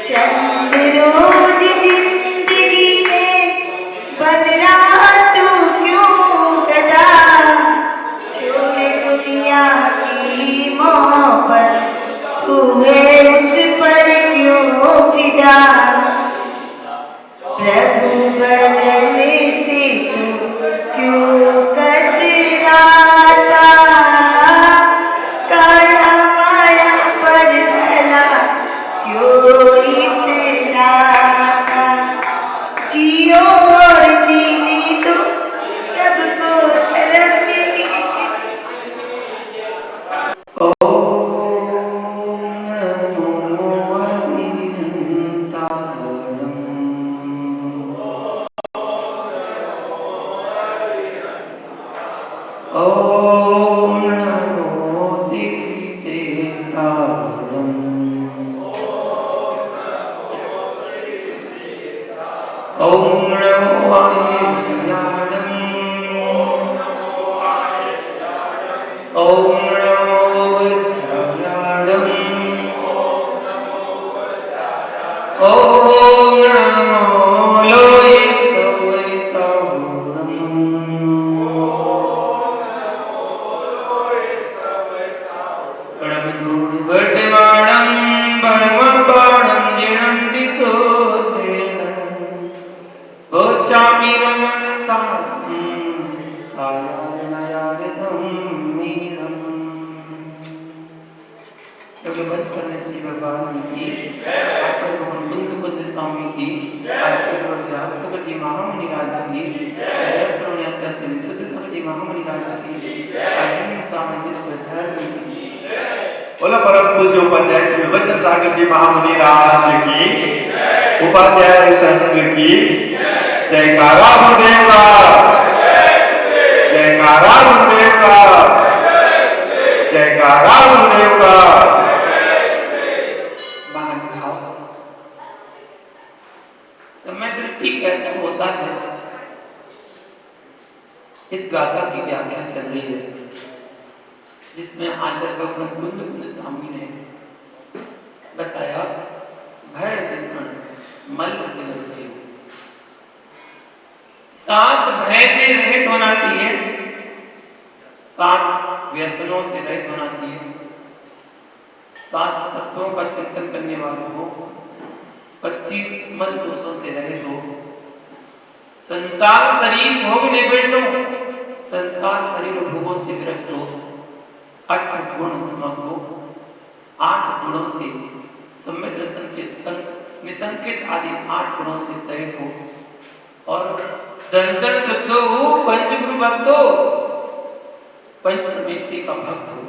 चंद रोज जिंदगी में बन रहा तू क्यों गदा, छोड़े दुनिया की मोहब्बत तू है उस पर क्यों फिदा। प्रभु भजन से तू क्यों कतराता, काया माया पर भला क्यों इतराता। जियो और जीने दो सबको धर्म में ओम नमो श्री सेतारम। ओम नमो आयर्याणम। ओम नमो वज्रायाणम। ओम नमो लोये सवै साहुरम। वड्डमाणं परमपाणं जिनं दिशोद्धेन गोचामिरं सायार्णयार्धं मीनम्। बंद करने श्री भगवान की आचार्य भगवान कुंद स्वामी की, आचार्य प्रभुराज सगर जी महामुनि राज की, आचार्य सर्वज्ञाचार्य से विशुद्ध सगर जी महामुनि राज की, अहिंसा में विश्व धर्म की। बोला परम पूज्य उपाध्याय श्री विभूति सागर जी महामुनि राज की, उपाध्याय संघ की जयकारा गुरुदेव का, जयकारा गुरुदेव का, जयकारा गुरुदेव का। समय दृष्टि कैसा होता है, इस गाथा की व्याख्या चल रही है, जिसमें आचार्य भगवान कुंद स्वामी ने बताया भय विस्मरण मल तिलज्जी। 7 भय से रहित होना चाहिए, 7 व्यसनों से रहित होना चाहिए, 7 तत्वों का चिंतन करने वाले हो, 25 मल दोषों से रहित हो, संसार शरीर भोग निवृत्त हो, संसार शरीर भोगों से विरक्त हो, 8 गुण समग्र हो, 8 गुणों से सम्यक दर्शन के निसंकेत आदि 8 गुणों से सहित हो, और दर्शन शुद्ध हो, पंचगुरु भक्त हो, पंच परमेष्टि का भक्त हो,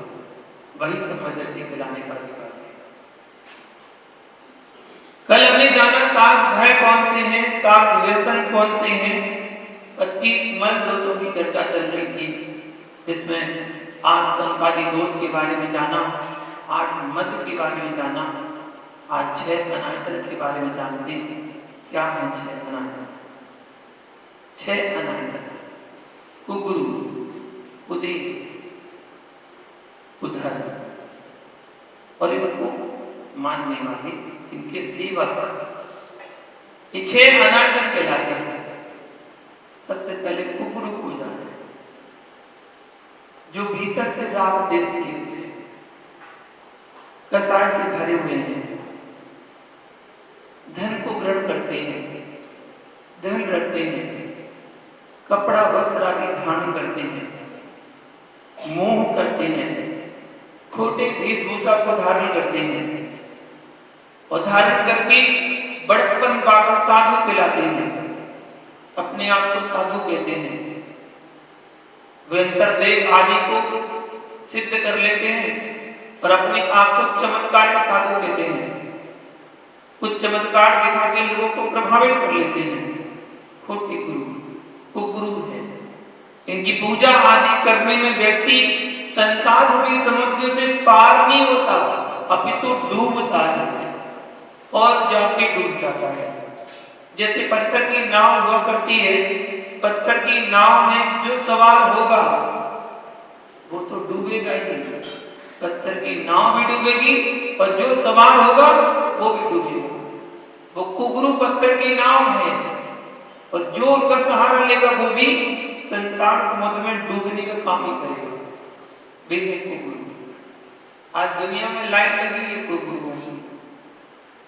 वही सम्यक दृष्टि कहलाने का अधिकार है। कल हमने जाना 7 भय कौन से हैं, 7 व्यसन कौन से हैं, 25 मल दोषों की चर्चा चल रही थी, जिसमें 8 संपादी दोष के बारे में जाना, 8 मत के बारे में जाना। आज 6 अनायतन के बारे में जानते हैं। क्या है 6 अनायतन? 6 अनायतन कुगुरु, उदय, उधर और इनको मानने वाले, इनके सेवक, ये 6 अनायतन कहलाते हैं। सबसे पहले कुगुरु को जाना, जो भीतर से राग देश से युक्त है, कसाय से भरे हुए हैं, धन को ग्रहण करते हैं, धन रखते हैं, कपड़ा वस्त्र आदि धारण करते हैं, मोह करते हैं, खोटे वेशभूषा को धारण करते हैं, और धारण करके बड़प्पन पाकर साधु कहलाते हैं, अपने आप को साधु कहते हैं, वे देव आदि को सिद्ध कर लेते हैं और अपने आप को चमत्कारिक साधु कहते हैं, कुछ चमत्कार दिखा के लोगों को प्रभावित कर लेते हैं। खोटे गुरु, वो गुरु है। इनकी पूजा आदि करने में व्यक्ति संसार रूपी समुद्र से पार नहीं होता, अपितु डूबता है और जाके डूब जाता है। जैसे पत्थर की नाव हुआ करती है, पत्थर की नाव में जो सवार होगा वो तो डूबेगा ही, पत्थर की नाव भी डूबेगी और जो सवार होगा वो भी डूबेगा। गुरु पत्थर की नाव है और जो उनका सहारा लेगा वो भी संसार समुद्र में डूबने का काम ही करेगा। वे है कुगुरु। आज दुनिया में लाइन लगी है कुगुरुओं की,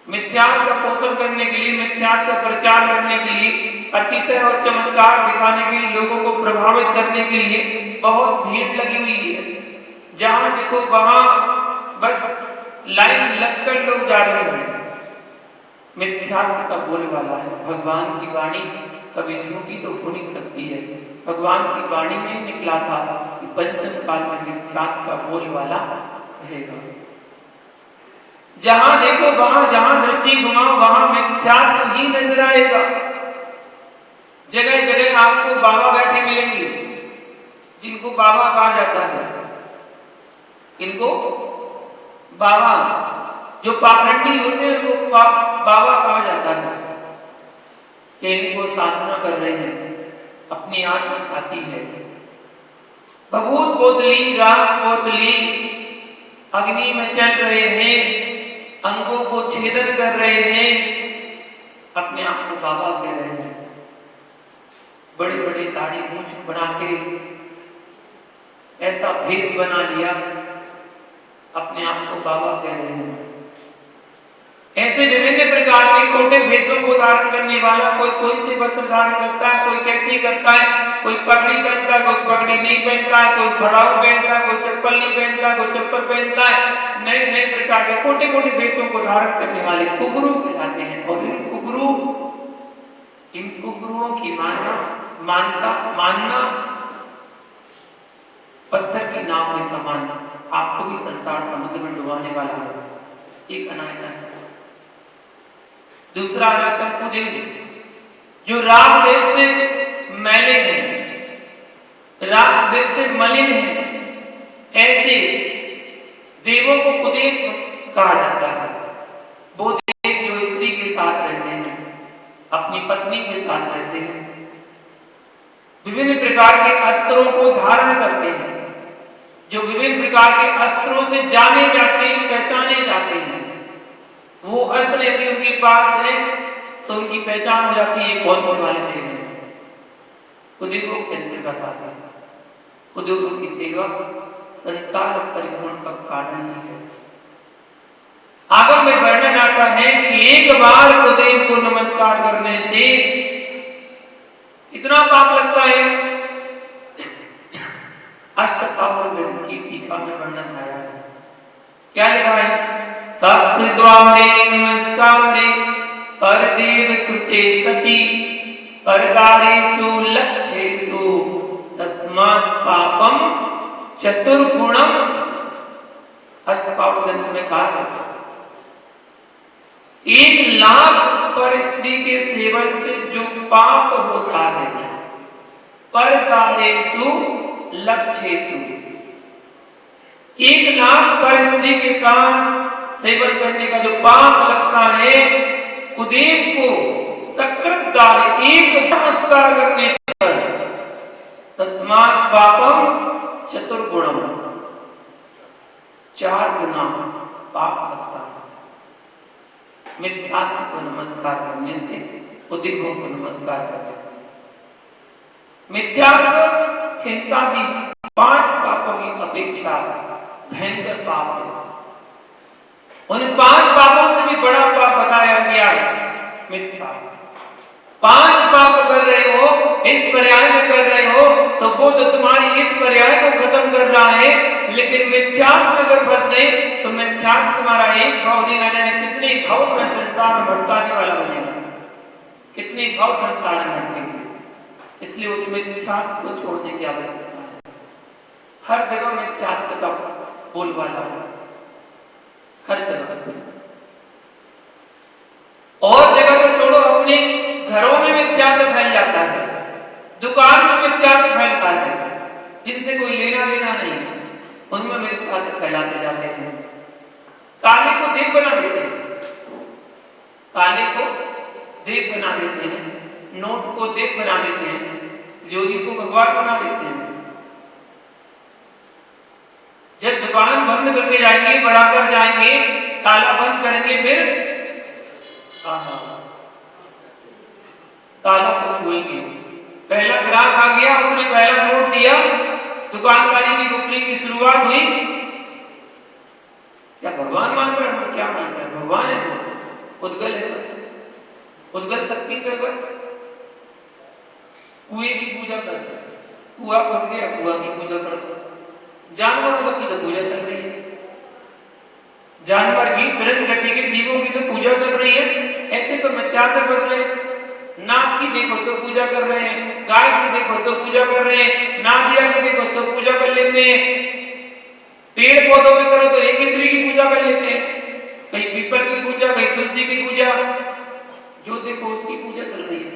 मिथ्यात्व का पोषण करने के लिए, मिथ्यात्व का प्रचार करने के लिए, अतिशय और चमत्कार दिखाने के लिए, लोगों को प्रभावित करने के लिए बहुत भीड़ लगी हुई है। जहां देखो वहां बस लाइन लगकर लोग जा रहे हैं। मिथ्यात्व का बोलबाला है। भगवान की वाणी कभी झूठी तो हो नहीं सकती है। भगवान की वाणी में ही निकला था कि पंचम काल में मिथ्यात्व का बोलबाला रहेगा। जहां देखो वहां, जहां दृष्टि घुमाओ वहां मिथ्यात्व ही नजर आएगा। जगह जगह आपको बाबा बैठे मिलेंगे, जिनको बाबा कहा जाता है। इनको बाबा, जो पाखंडी होते हैं उनको बाबा कहा जाता है कि इनको साधना कर रहे हैं, अपनी आत्मा खाती है। भभूत पोतली, राग पोतली अग्नि में चल रहे हैं, अंगों को छेदन कर रहे हैं, अपने आप को बाबा कह रहे हैं। बड़े बड़े दाढ़ी मूंछ बना के ऐसा भेष बना लिया, अपने आप को बाबा कह रहे हैं। ऐसे विभिन्न प्रकार के खोटे भेषों को धारण करने वाला, कोई से वस्त्र धारण करता है, कोई कैसे करता है, कोई पगड़ी पहनता है, कोई पगड़ी नहीं पहनता है, कोई खड़ाऊ पहनता है, कोई चप्पल नहीं पहनता है, कोई चप्पल पहनता है। नए नए प्रकार के खोटे खोटे भेषों को धारण करने वाले कुगुरु कहलाते हैं। और इन कुगुरुओं की मानना पत्थर की नाव के समान आपको भी संसार समुद्र में डुबाने वाला है। एक अनायतन, दूसरा अनायतन कुदेव, जो राग देश से मैले हैं, राग देश से मलिन हैं, ऐसे देवों को कुदेव कहा जाता है। वो देव जो स्त्री के साथ रहते हैं, अपनी पत्नी के साथ रहते हैं, विभिन्न प्रकार के अस्त्रों को धारण करते हैं, जो विभिन्न प्रकार के अस्त्रों से जाने जाते हैं, पहचाने जाते हैं। वो अस्त्र यदि उनके पास है तो उनकी पहचान हो जाती है कौन से वाले देव हैं। कुदेवों के अंतर्गत आते हैं। कुदेवों की सेवा संसार परिभ्रमण का कारण ही है। आगम में वर्णन आता है कि एक बार कुदेव को नमस्कार करने से कितना पाप लगता है। अष्टपावक ग्रंथ की टीका में वर्णन आया है। क्या लिखा है? सकृत्वारे नमस्कारे परदेव कृते सति परदारेषु लक्ष्येषु तस्मात् पापम चतुर्गुणम। अष्टपावक ग्रंथ में कहा है 1,00,000 पर स्त्री के सेवन से जो पाप होता है, परदारेषु लक्ष्येषु, 1,00,000 पर स्त्री के साथ सेवन करने का जो पाप लगता है, कुदेव को सकृतदार एक नमस्कार करने पर तस्मात् पापम चतुर्गुणम, 4 गुना पाप लगता है। मिथ्यात्व को नमस्कार करने से, कुदेवों को नमस्कार करने से। मिथ्यात्व हिंसादि 5 पापों की अपेक्षा भयंकर पाप है। उन 5 पापों से भी बड़ा पाप बताया गया है मिथ्या। 5 पाप कर रहे हो, इस पर्याय में कर रहे हो, तो वो तो तुम्हारी इस पर्याय को खत्म कर रहा है, लेकिन मिथ्यात्व में अगर फंस गए तो मिथ्यात्व तुम्हारा एक भाव नहीं, ना जाने कितने भाव में संसार में भटकाने वाला बनेगा, कितने भाव संसार में भटकेंगे। इसलिए उस मिथ्यात्व को छोड़ने की आवश्यकता है। हर जगह मिथ्यात्व का बोलबाला है, हर जगह। और जगह तो छोड़ो, अपने घरों में मिथ्यात्व फैल जाता है, दुकान में मिथ्यात्व फैलता है, जिनसे कोई लेना देना नहीं, उनमें मिथ्यात्व फैलाते जाते हैं। काले को देव बना देते हैं, काले को देव बना देते हैं, नोट को देव बना देते हैं, जोगी को भगवान बना देते हैं। जब दुकान बंद करके जाएंगे, बढ़ाकर जाएंगे, ताला बंद करेंगे, फिर ताला को छुएंगे। पहला ग्राहक आ गया, उसने पहला नोट दिया, दुकानदारी की बिक्री की शुरुआत हुई। क्या भगवान मान रहे हैं? क्या मान रहे हैं? भगवान है वो, उद्गल है, उद्गल शक्ति तो है बस। कुएं की पूजा करते हैं, कुआ खुद गया, कुआ की पूजा करते हैं। जानवरों की तो पूजा चल रही है, जानवर की तुरंत गति के जीवों की तो पूजा चल रही है। ऐसे तो मिथ्यात्व बच रहे। नाक की देखो तो पूजा कर रहे हैं, गाय की देखो तो पूजा कर रहे हैं, नादिया की देखो तो पूजा कर लेते हैं, पेड़ पौधों में करो तो एक इंद्री की पूजा कर लेते हैं, कहीं पीपल की पूजा, कहीं तुलसी की पूजा, जो देखो उसकी पूजा चल रही है।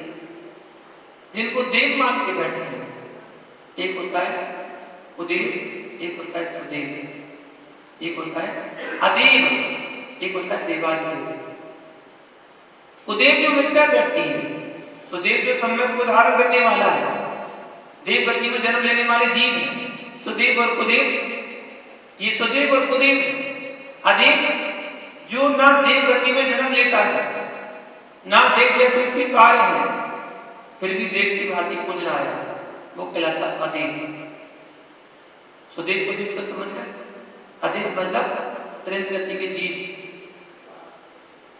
जिनको देव मान के बैठे हैं, एक होता है उदेव, एक होता है सुदेव, एक होता है अदेव, एक होता है देवादिदेव। उदेव जो मिथ्या व्यक्ति है, सुदेव जो सम्यक को धारण करने वाला है, देव गति में जन्म लेने वाले जीव है। सुदेव और कुदेव, ये सुदेव और कुदेव। अदेव जो ना देव गति में जन्म लेता है, ना देव जैसे उसके कार्य है, फिर भी देव की भांति पूज रहा है, वो कहलाता अदेव। सुदेव कुदेव तो समझ गए। अदेव मतलब त्रिंच गति के जीव,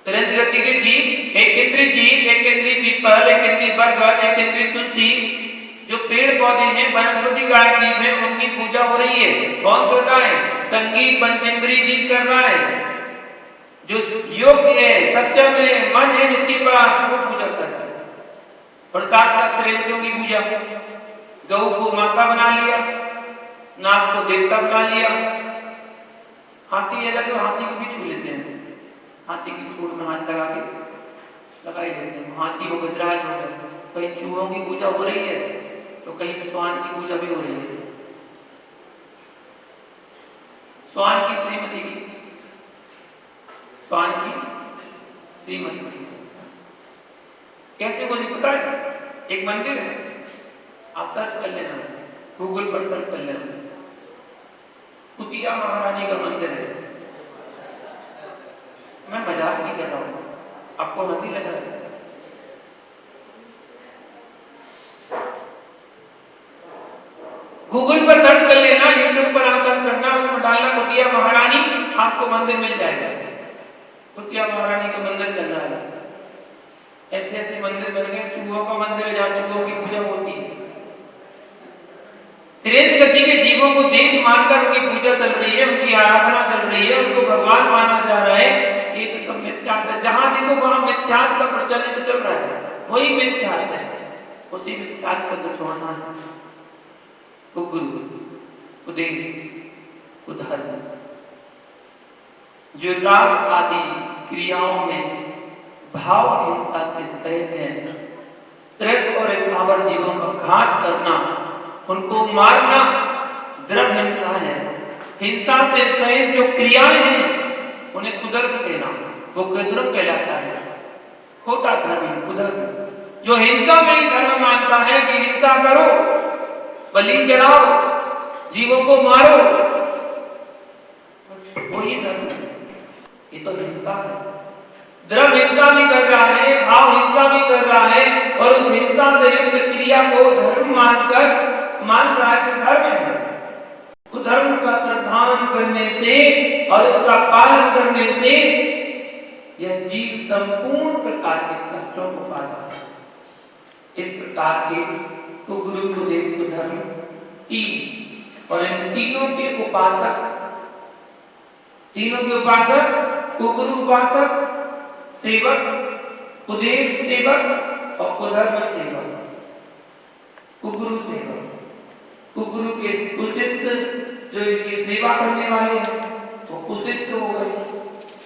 त्रिंच गति के जीव, एक इंद्री जीव, एक इंद्री पीपल, एक इंद्री बरगद, एक इंद्री तुलसी। जो पेड़ पौधे हैं, वनस्पति का जीव है, उनकी पूजा हो रही है। कौन कर रहा है? संगीत पंचेंद्री जीव कर रहा है। जो योग्य है, सक्षम है, मन है जिसके पास, वो पूजा कर रहा है। और साथ साथ त्रिंचों की पूजा, गऊ को माता बना लिया, नाग को देवता बना लिया, हाथी है तो हाथी को भी छू लेते हैं, हाथी की सूंड में हाथ लगा ही लेते हैं। हाथी हो, गजराज हो गए। कहीं चूहों की पूजा हो रही है तो कहीं स्वान की पूजा भी हो रही है। स्वान की श्रीमती की, स्वान की श्रीमती की कैसे बोली पता है? एक मंदिर है, आप सर्च कर लेना, गूगल पर सर्च कर लेना, कुतिया महारानी का मंदिर है। मैं मजाक नहीं कर रहा हूं, आपको हंसी लग रहा है। गूगल पर सर्च कर लेना, यूट्यूब पर आप सर्च करना, उसमें डालना कुतिया महारानी, आपको मंदिर मिल जाएगा। कुतिया महारानी का मंदिर चल रहा है। ऐसे ऐसे मंदिर बन गए, चूहों का मंदिर है जहाँ चूहों की पूजा होती है। त्रिंच गति के जीवों को देव मानकर उनकी पूजा चल रही है, उनकी आराधना चल रही है, उनको भगवान माना जा रहा है। ये तो सब मिथ्यात्व है। जहां देखो वहां मिथ्यात्व का प्रचलित चल रहा है, वही मिथ्यात्व है। उसी मिथ्यात्व को तो छोड़ना है। कुगुरु, कुदेव, कुधर्म, जो राग आदि क्रियाओं में भाव हिंसा से सहित है, त्रस और स्थावर जीवों का घात करना, उनको मारना द्रव हिंसा है। हिंसा से सहित जो क्रियाएं हैं उन्हें कुधर्म कहना, वो कुधर्म कहलाता है। खोटा धर्म कुधर्म। जो हिंसा में ही धर्म मानता है कि हिंसा करो, बलि चढ़ाओ, जीवों को मारो, बस वही धर्म है। ये तो हिंसा है। द्रव हिंसा भी कर रहा है, भाव हिंसा भी कर रहा है, और उस हिंसा से युक्त क्रिया को धर्म मान रहा है कि धर्म है। धर्म का श्रद्धान करने से और उसका पालन करने से यह जीव संपूर्ण प्रकार के कष्टों को पाता है। इस प्रकार के कुगुरु, कुदेव, कुधर्म तीन, और इन तीनों के उपासक, कुगुरु उपासक, सेवक, कुदेव सेवक और कुधर्म सेवक। कुगुरु सेवक, कुगुरु के कुशिष्ट जो इनकी सेवा करने वाले हैं वो कुशिष्ट हो गए।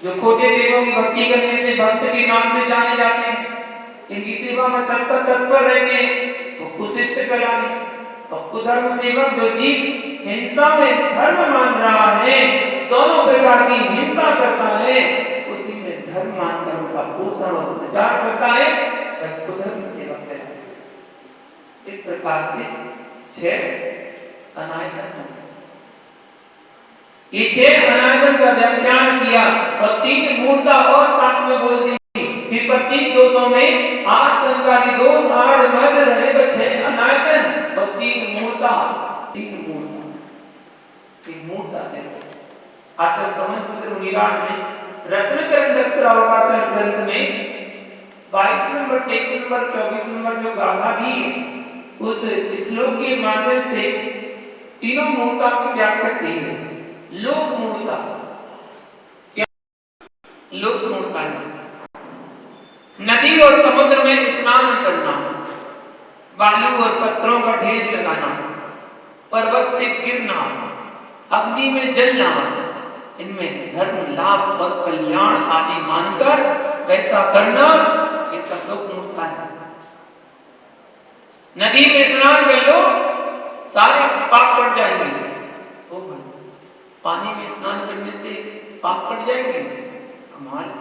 जो खोटे देवों की भक्ति करने से भक्त के नाम से जाने जाते हैं, इनकी सेवा में सतत तत्पर रहेंगे, वो कुशिष्ट कहलाएंगे। और कुधर्म सेवक जो जीव हिंसा में धर्म मान रहा है, दोनों प्रकार की हिंसा करता है, उसी में धर्म मानकर उनका पोषण और प्रचार करता है, वह कुधर्म सेवक कहलाता है। इस प्रकार से 6 अनायतन, ये 6 अनायतन का व्याख्यान किया और 3 मूर्ता और साथ में बोल दी फिर 25,200 में 8 संकाली दोष 8 मद रहे तो 6 अनायतन और 3 मूर्ता। 3 मूर्ता, 3 मूर्ता देखो आचार्य समझपुत्र मुनिराज ने रत्नकरण अक्षरावकाचर ग्रंथ में 22 नंबर 23 नंबर 24 नंबर जो गाथा दी है उस श्लोक के माध्यम से तीनों मूर्ताओं की व्याख्या की है। लोक मूर्ता क्या? लोक मूर्ता है नदी और समुद्र में स्नान करना, बालू और पत्थरों का ढेर लगाना, पर्वत से गिरना, अग्नि में जलना, इनमें धर्म लाभ और कल्याण आदि मानकर वैसा करना, ये सब लोक मूर्ता है। नदी में स्नान कर लो सारे पाप कट जाएंगे। ओ भाई, पानी में स्नान करने से पाप कट जाएंगे, कमाल।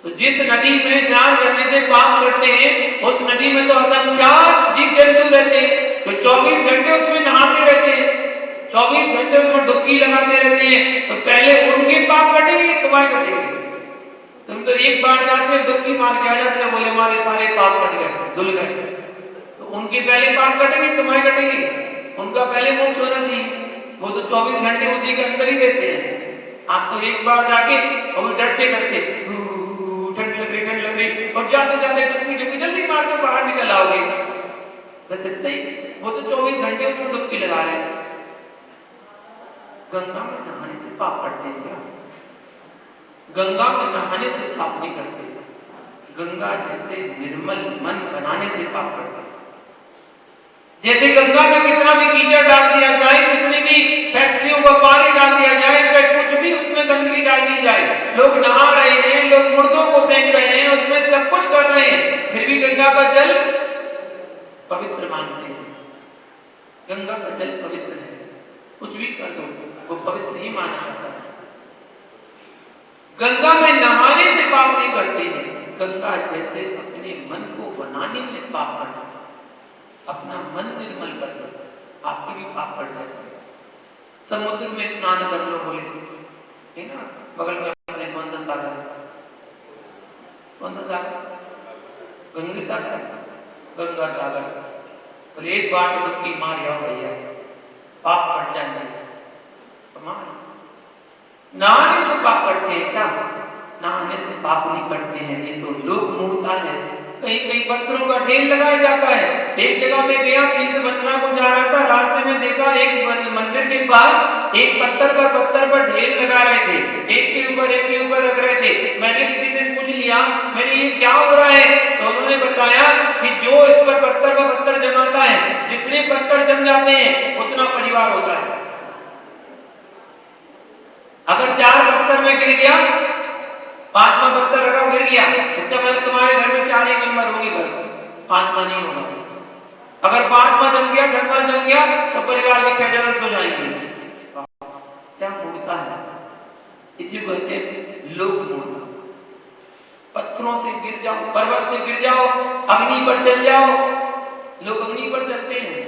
तो जिस नदी में स्नान करने से पाप करते हैं उस नदी में तो असंख्यात जीव जंतु रहते हैं, तो 24 घंटे उसमें नहाते रहते हैं, 24 घंटे उसमें डुबकी लगाते रहते हैं, तो पहले उनके पाप कटेंगे तुम्हारे कटेंगे। तुम तो एक बार जाते हो डुबकी मार के आ जाते हो, बोले हमारे सारे पाप कट गए, धुल गए। तो उनके पहले पाप कटेंगे तुम्हारे कटेंगे, उनका पहले मोक्ष होना चाहिए। वो तो 24 घंटे उसी के अंदर ही रहते हैं। आप तो एक बार जाके और डरते डरते ठंड लग रही और जाते जाते डुबकी जल्दी मार के बाहर निकल आओगे, बस इतना ही। वो तो 24 घंटे उसमें डुबकी लगा रहे हैं। गंगा में नहाने से पाप करते हैं क्या? गंगा में नहाने से पाप नहीं करते, गंगा जैसे निर्मल मन बनाने से पाप करते हैं। जैसे गंगा में कितना भी कीचड़ डाल दिया जाए, कितनी भी फैक्ट्रियों का पानी डाल दिया जाए, चाहे कुछ भी उसमें गंदगी डाल दी जाए, लोग नहा रहे हैं, लोग मुर्दों को फेंक रहे हैं, उसमें सब कुछ कर रहे हैं, फिर भी गंगा का जल पवित्र मानते हैं। गंगा का जल पवित्र है, कुछ भी कर दो वो पवित्र ही माना जाता है। गंगा में नहाने से पाप नहीं करते हैं, गंगा जैसे अपने मन को बनाने में पाप करते हैं। अपना मन निर्मल कर लो, आपके भी पाप कट जाएंगे। समुद्र में स्नान कर लो बोले, है ना? बगल में अपने कौन सा सागर है? कौन सा सागर? गंगा सागर है, गंगा सागर। बोले एक बार तो डुबकी मार आओ भैया, पाप कट जाएंगे। नहाने से पाप करते हैं क्या? नहाने से पाप नहीं करते हैं, ये तो लोक मूर्ता है। कहीं कहीं पत्थरों का ढेर लगाया जाता है। एक जगह में गया, तीर्थ बंदना को जा रहा था, रास्ते में देखा एक मंदिर के पास एक पत्थर पर ढेर लगा रहे थे, एक के ऊपर रख रहे थे। मैंने किसी से पूछ लिया, मैंने ये क्या हो रहा है? तो उन्होंने बताया कि जो इस पर पत्थर जमाता है, जितने पत्थर जम जाते हैं उतना परिवार होता है। अगर 4 पत्थर में गिर गया, 5वां पत्थर रखा गिर गया, इसका मतलब तुम्हारे घर में 4 ही मेंबर होंगे, बस 5वां नहीं होगा। अगर 5वां जम गया, 6वां जम गया तो परिवार के 6 जन सो जाएंगे। क्या मूर्ता है? इसी को कहते हैं लोक मूर्ता। पत्थरों से गिर जाओ, पर्वत से गिर जाओ, अग्नि पर चल जाओ, लोग अग्नि पर चलते हैं,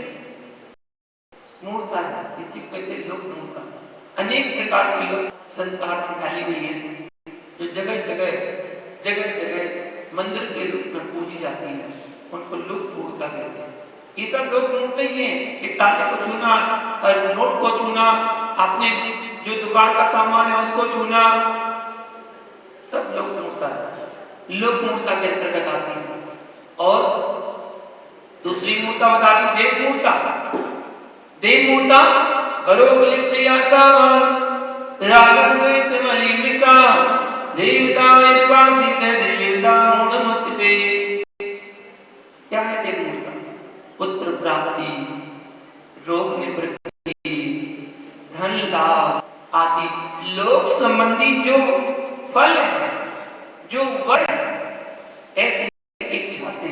मूर्ता है। इसी को कहते हैं लोक मूर्ता। अनेक प्रकार के लोग संसार में फैली हुई हैं, जो जगह जगह मंदिर के रूप में पूजी जाती है, उनको लोक मूर्ता कहते हैं। ये सब लोक मूर्ता ही हैं। ये ताले को छूना और नोट को छूना, आपने जो दुकान का सामान है उसको छूना, सब लोक मूर्ता है, लोक मूर्ता के अंतर्गत आती है। और दूसरी मूर्ता बता दी देव मूर्ता। देव मूर्ता बरोबलिप से आसावान रागन द्वेष मलि मिसा देवता यदुवासित देवता मूढ़ मुच्यते। क्या है देव मूर्ता? पुत्र प्राप्ति, रोग निवृत्ति, धन लाभ आदि लोक संबंधी जो फल है, जो वर ऐसी इच्छा से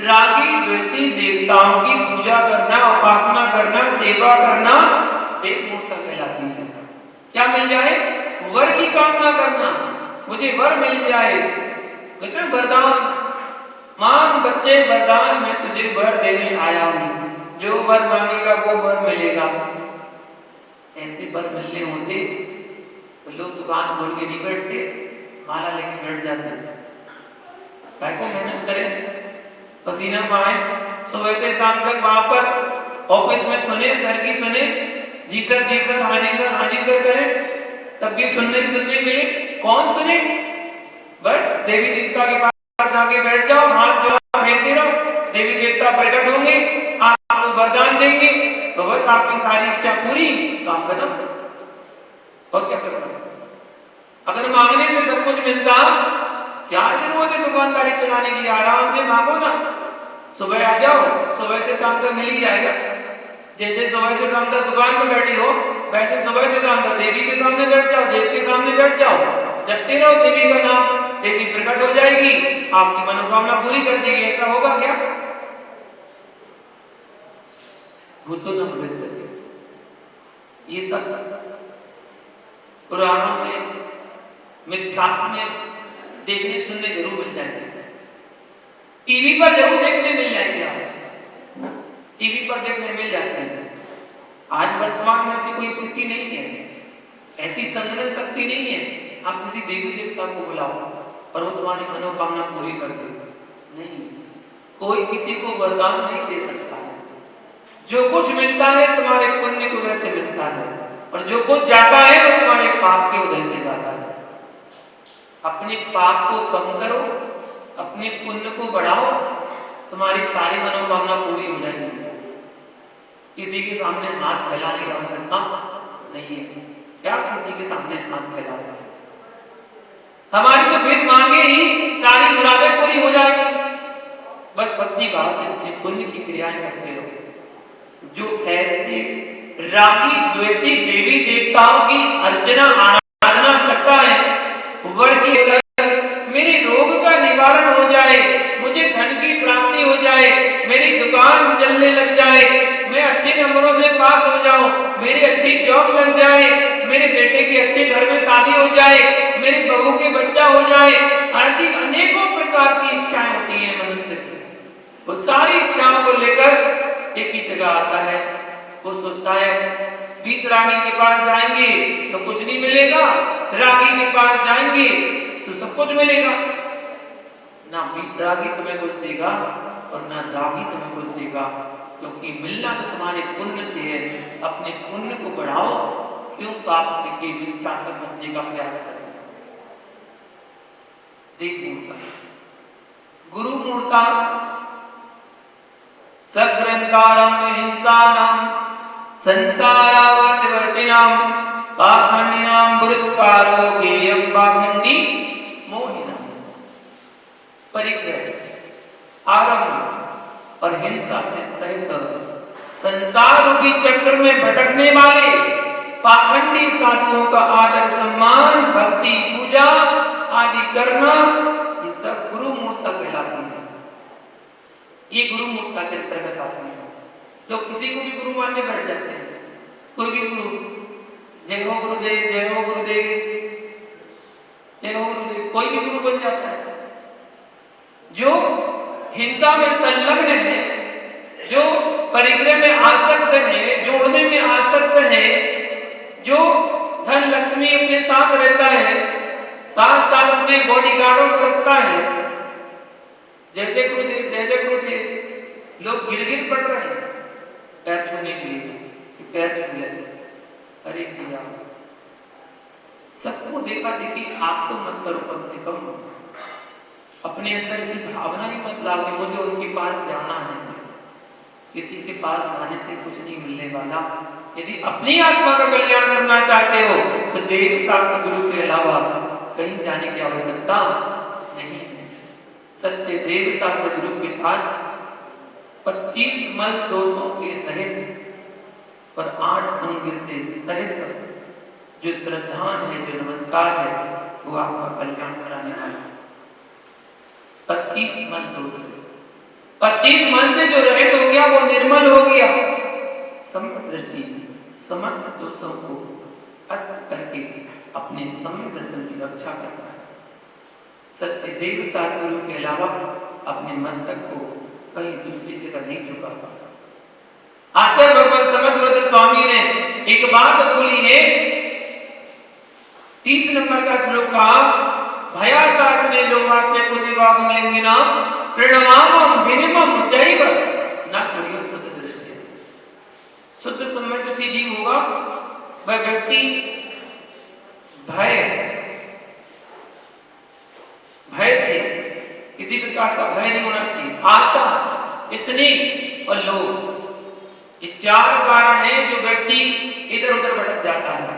रागी द्वेषी देवताओं की पूजा करना, उपासना करना, सेवा करना देव मूर्ता कहलाती है। क्या मिल जाए? वर की कामना करना, मुझे वर मिल जाए। कितना वरदान मांग बच्चे, वरदान मैं तुझे वर देने आया हूं, जो वर मांगेगा वो वर मिलेगा। ऐसे वर मिलने होते तो लोग दुकान खोल के नहीं बैठते, माला लेके बैठ जाते हैं। काय को मेहनत करें, पसीना बहाए, सुबह से शाम तक वहां पर ऑफिस में सुने, सर की सुने, जी सर हाँ जी सर करें, तब भी सुनने मिले। कौन सुने? बस देवी देवता के पास जाके बैठ जाओ, हाथ जोड़ फेरते रहो, देवी देवता प्रकट होंगे, आपको वरदान देंगे, तो बस आपकी सारी इच्छा पूरी, काम खत्म। और क्या करना? अगर मांगने से सब कुछ मिलता, क्या जरूरत है दुकानदारी चलाने की? आराम से मांगो ना, सुबह आ जाओ, सुबह से शाम तक मिल ही जाएगा। जैसे सुबह से शाम तक दुकान पर बैठी हो, वैसे सुबह से शाम तक देवी के सामने बैठ जाओ, देव के सामने बैठ जाओ, जपते रहो देवी का नाम, देवी प्रकट हो जाएगी, आपकी मनोकामना पूरी कर देगी। ऐसा होगा क्या? भूतो न भविष्यति। ये सब पुराणों में, मिथ्यात्व में देखने सुनने जरूर मिल जाएंगे, टीवी पर जरूर देखने मिल जाएंगे, आप टीवी पर देखने मिल जाते हैं। आज वर्तमान में ऐसी कोई स्थिति नहीं है, ऐसी संगठन शक्ति नहीं है, आप किसी देवी देवता को बुलाओ और वो तुम्हारी मनोकामना पूरी कर दे। नहीं, कोई किसी को वरदान नहीं दे सकता है। जो कुछ मिलता है तुम्हारे पुण्य की वजह से मिलता है, और जो कुछ जाता है वो तुम्हारे पाप की वजह से जाता है। अपने पाप को कम करो, अपने पुण्य को बढ़ाओ, तुम्हारी सारी मनोकामना पूरी हो जाएगी। किसी के सामने हाथ फैलाने की आवश्यकता नहीं है। क्या किसी के सामने हाथ फैलाते हैं? हमारी तो फिर मांगे ही सारी मुरादें पूरी हो जाएगी। बस भक्ति भाव से अपने पुण्य की क्रियाएं करते रहो। जो ऐसे रागी द्वेषी देवी देवताओं की अर्चना आराधना करता है, वर की मेरे रोग का निवारण हो जाए, मुझे धन की प्राप्ति हो जाए, मेरी दुकान चलने लग जाए, मैं अच्छे नंबरों से पास हो जाऊं, मेरी अच्छी जॉब लग जाए, मेरे बेटे की अच्छे घर में शादी हो जाए, मेरे बहू के बच्चा हो जाए, आदि अनेकों प्रकार की इच्छाएं होती हैं मनुष्य की। वो सारी इच्छाओं को लेकर एक ही जगह आता है। वो सोचता है वीतरागी के पास जाएंगे तो कुछ नहीं मिलेगा, रागी के पास जाएंगे तो सब कुछ मिलेगा। ना वीतरागी तुम्हें कुछ देगा और ना रागी तुम्हें कुछ देगा, क्योंकि मिलना तो तुम्हारे पुण्य से है। अपने पुण्य को बढ़ाओ, क्यों पाप के मिथ्या पर बसने का प्रयास करते हैं। देव मूर्ता, गुरु मूर्ता, सग्रंथारं हिंसानां संसारावर्तिवर्तिनां पाखंडिनां पुरस्कारो गेयं पाखंडी मोहिनां। परिग्रह, आरंभ और हिंसा से सहित संसार रूपी चक्र में भटकने वाले पाखंडी साधुओं का आदर सम्मान, भक्ति पूजा आदि करना, ये सब गुरु मूर्ता कहलाती है। ये गुरु मूर्ता के अंतर्गत आते हैं। लोग किसी को भी गुरु मानने बैठ जाते हैं। कोई भी गुरु, जय हो गुरुदेव, जय हो गुरुदेव, जय हो गुरुदेव, कोई भी गुरु बन जाता है। जो हिंसा में संलग्न है, जो परिग्रह में आसक्त है, जोड़ने में आसक्त है, जो धन लक्ष्मी अपने साथ रहता है, साथ साथ अपने बॉडीगार्डों को रखता है, जय जय गुरुदेव, जय जय गुरुदेव, लोग गिर गिर पड़ रहे हैं पैर छूने के लिए कि पैर छू ले। अरे भैया, सबको देखा देखी आप तो मत करो, कम से कम अपने अंदर ऐसी भावना ही मत लाओ कि मुझे उनके पास जाना है। किसी के पास जाने से कुछ नहीं मिलने वाला। यदि अपनी आत्मा का कल्याण करना चाहते हो तो देव साक्षात गुरु के अलावा कहीं जाने की आवश्यकता नहीं है। सच्चे देव साक्षात गुरु के पास 25 मल दोषों के रहित और 8 अंग से सहित जो श्रद्धान है, जो नमस्कार है, वो आपका कल्याण कराने वाला। 25 मल दोष, 25 मल से जो रहित हो गया वो निर्मल हो गया। सम्यक दृष्टि समस्त दोषों को अस्त करके अपने सम्यक दर्शन की रक्षा करता है। सच्चे देव साच गुरु के अलावा अपने मस्तक को कहीं दूसरी जगह नहीं झुकाता। आचार्य भगवान समर्थ स्वामी ने एक बात बोली है, 30 नंबर का श्लोक कहा, भया शासने लोमाचे कुदेवागम लिंगिनाम प्रणमामम विनिमम चैव न करियो शुद्ध दृष्टि। शुद्ध सम्यक दृष्टि जीव होगा वह व्यक्ति भय से किसी प्रकार का भय नहीं होना चाहिए। आशा, स्नेह और लोभ, ये चार कारण हैं जो व्यक्ति इधर उधर भटक जाता है।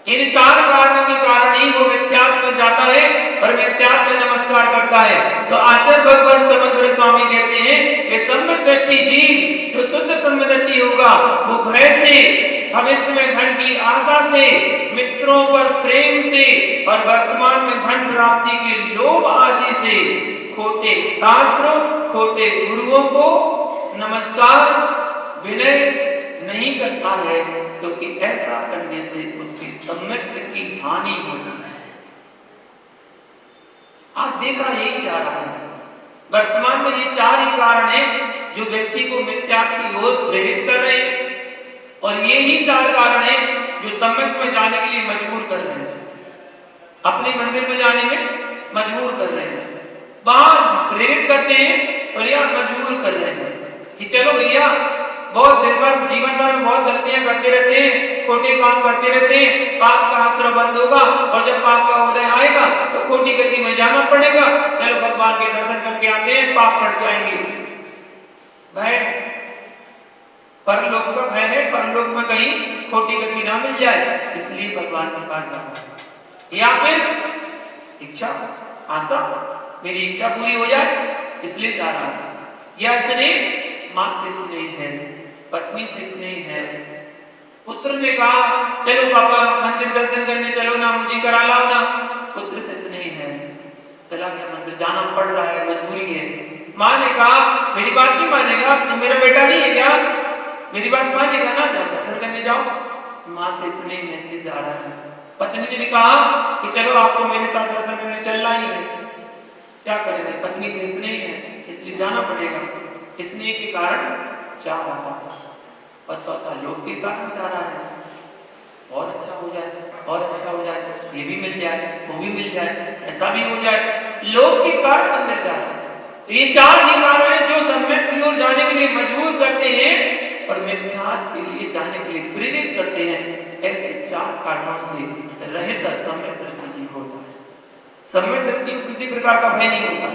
इन चार कारणों के कारण ही वो मिथ्यात्व में जाता है और मिथ्यात्व में नमस्कार करता है। तो आचार्य भगवान समग्र स्वामी कहते हैं कि सम्यक दृष्टि जीव जो शुद्ध सम्यक दृष्टि होगा वो भय से, भविष्य में धन की आशा से, मित्रों पर प्रेम से और वर्तमान में धन प्राप्ति के लोभ आदि से खोटे शास्त्रों, खोटे गुरुओं को नमस्कार विनय नहीं करता है, क्योंकि ऐसा करने से उसके सम्यक्त की हानि होती है। आज देखा यही जा रहा है। वर्तमान में ये चार ही कारण हैं जो व्यक्ति को मिथ्यात्व की ओर प्रेरित कर रहे हैं, और ये ही चार कारण हैं जो सम्यक्त में जाने के लिए मजबूर कर रहे हैं, अपने मंदिर में जाने में मजबूर कर रहे हैं, वहां प्रेरित करते हैं और या मजबूर कर रहे हैं कि चलो भैया बहुत दिन भर जीवन भर में बहुत गलतियां करते रहते हैं, खोटे काम करते रहते हैं, पाप का आश्रय बंद होगा और जब पाप का उदय आएगा तो खोटी गति में जाना पड़ेगा। चलो भगवान के दर्शन करके आते हैं, पाप छट जाएंगे। भय, परलोक का भय है, परलोक में कहीं खोटी गति ना मिल जाए, इसलिए भगवान के पास जाना है। या फिर इच्छा, आशा, मेरी इच्छा पूरी हो जाए इसलिए जा रहा है। या स्नेह, मां से स्नेह है, पत्नी से स्नेह है। पुत्र ने कहा चलो पापा मंदिर दर्शन करने चलो ना, मुझे करा लाओ ना, पुत्र से स्नेह है, चला गया मंदिर, जाना पड़ रहा है, मजबूरी है। माँ ने कहा मेरी बात नहीं मानेगा, तू मेरा बेटा नहीं है क्या, मेरी बात मानेगा ना, जाओ दर्शन करने जाओ। माँ से स्नेह है इसलिए जा रहा है। पत्नी ने कहा कि चलो आपको मेरे साथ दर्शन करने चलना ही है, क्या करेंगे, पत्नी से स्नेह है इसलिए जाना पड़ेगा, स्नेह के कारण जा रहा है। और चौथा लोभ के कारण जा रहा है, और अच्छा हो जाए, और अच्छा हो जाए, ये भी मिल जाए, वो भी मिल जाए, ऐसा भी हो जाए, लोभ के कारण अंदर जा रहा है। तो ये चार ही कारण हैं जो सम्यक की ओर जाने के लिए मजबूर करते हैं और मिथ्यात्व के लिए जाने के लिए प्रेरित करते हैं। ऐसे चार कारणों से रहित सम्यक दृष्टि जीव होता है। सम्यक दृष्टि को किसी प्रकार का भय नहीं होता,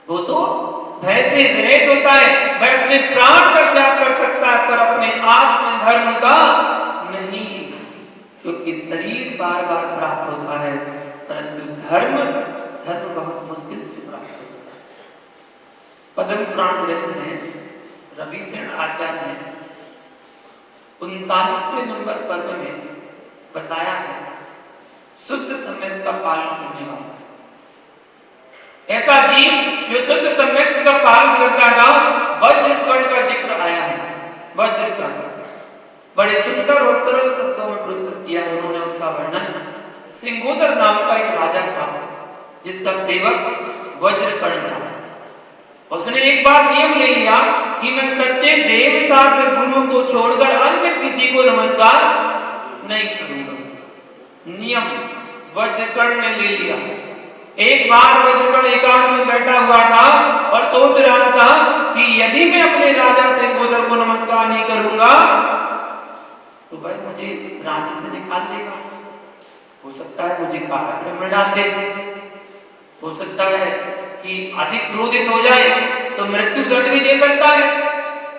वो तो भय से रहित होता है। वह अपने प्राण का त्याग कर सकता है पर अपने आत्म धर्म का नहीं, क्योंकि शरीर बार बार प्राप्त होता है परंतु धर्म बहुत मुश्किल से प्राप्त होता है। पद्म पुराण ग्रंथ में रविसेन आचार्य ने 39वें नंबर पर्व में बताया है शुद्ध सम्यक का पालन करने वाला ऐसा जीव जो शुद्ध सम्यक का पालन करता था। वज्रकर्ण का जिक्र आया है। वज्रकर्ण बड़े सुंदर और सरल शब्दों में प्रस्तुत किया उन्होंने उसका वर्णन। सिंगोदर नाम का एक राजा था जिसका सेवक वज्रकर्ण था। उसने एक बार नियम ले लिया कि मैं सच्चे देव शास्त्र गुरु को छोड़कर अन्य किसी को नमस्कार नहीं करूंगा। नियम वज्रकर्ण ने ले लिया। एक बार वज्रकर्ण एकांत में बैठा हुआ था और सोच रहा था कि यदि मैं अपने राजा सिंगोदर को नमस्कार नहीं करूंगा तो वह मुझे राज्य से निकाल देगा, हो सकता है मुझे कारागृह में डाल दे, हो सकता है कि अधिक क्रोधित हो जाए तो मृत्यु दंड भी दे सकता है।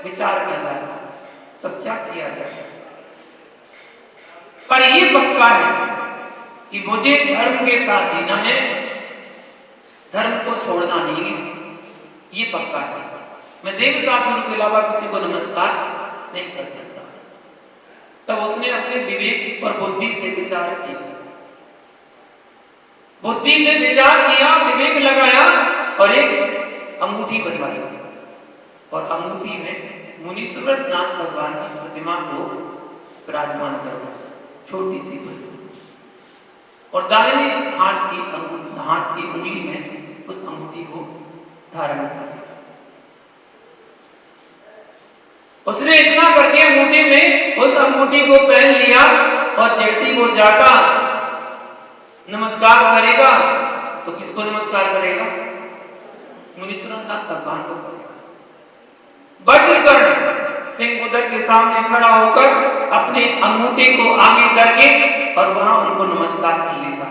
विचार कर रहा था तब क्या किया जाए, पर यह पक्का है कि मुझे धर्म के साथ जीना है, धर्म को छोड़ना नहीं है, ये पक्का है। मैं देव शास्त्र के अलावा किसी को नमस्कार नहीं कर सकता। तब उसने अपने विवेक और बुद्धि से विचार किया, बुद्धि से विचार किया, विवेक लगाया और एक अंगूठी बनवाई और अंगूठी में मुनि सूरतनाथ भगवान की प्रतिमा को विराजमान करवाया, छोटी सी प्रतिमा, और दाहिने हाथ की उंगली में उस अंगूठी को धारण कर लिया। उसने इतना करके अंगूठी में उस अंगूठी को पहन लिया और जैसे ही वो जाता नमस्कार करेगा तो किसको नमस्कार करेगा? मुनीश्वरनाथ भगवान को करेगा। वज्रकर्ण सिंहमुद्र के सामने खड़ा होकर अपने अंगूठे को आगे करके और वहां उनको नमस्कार कर लेता।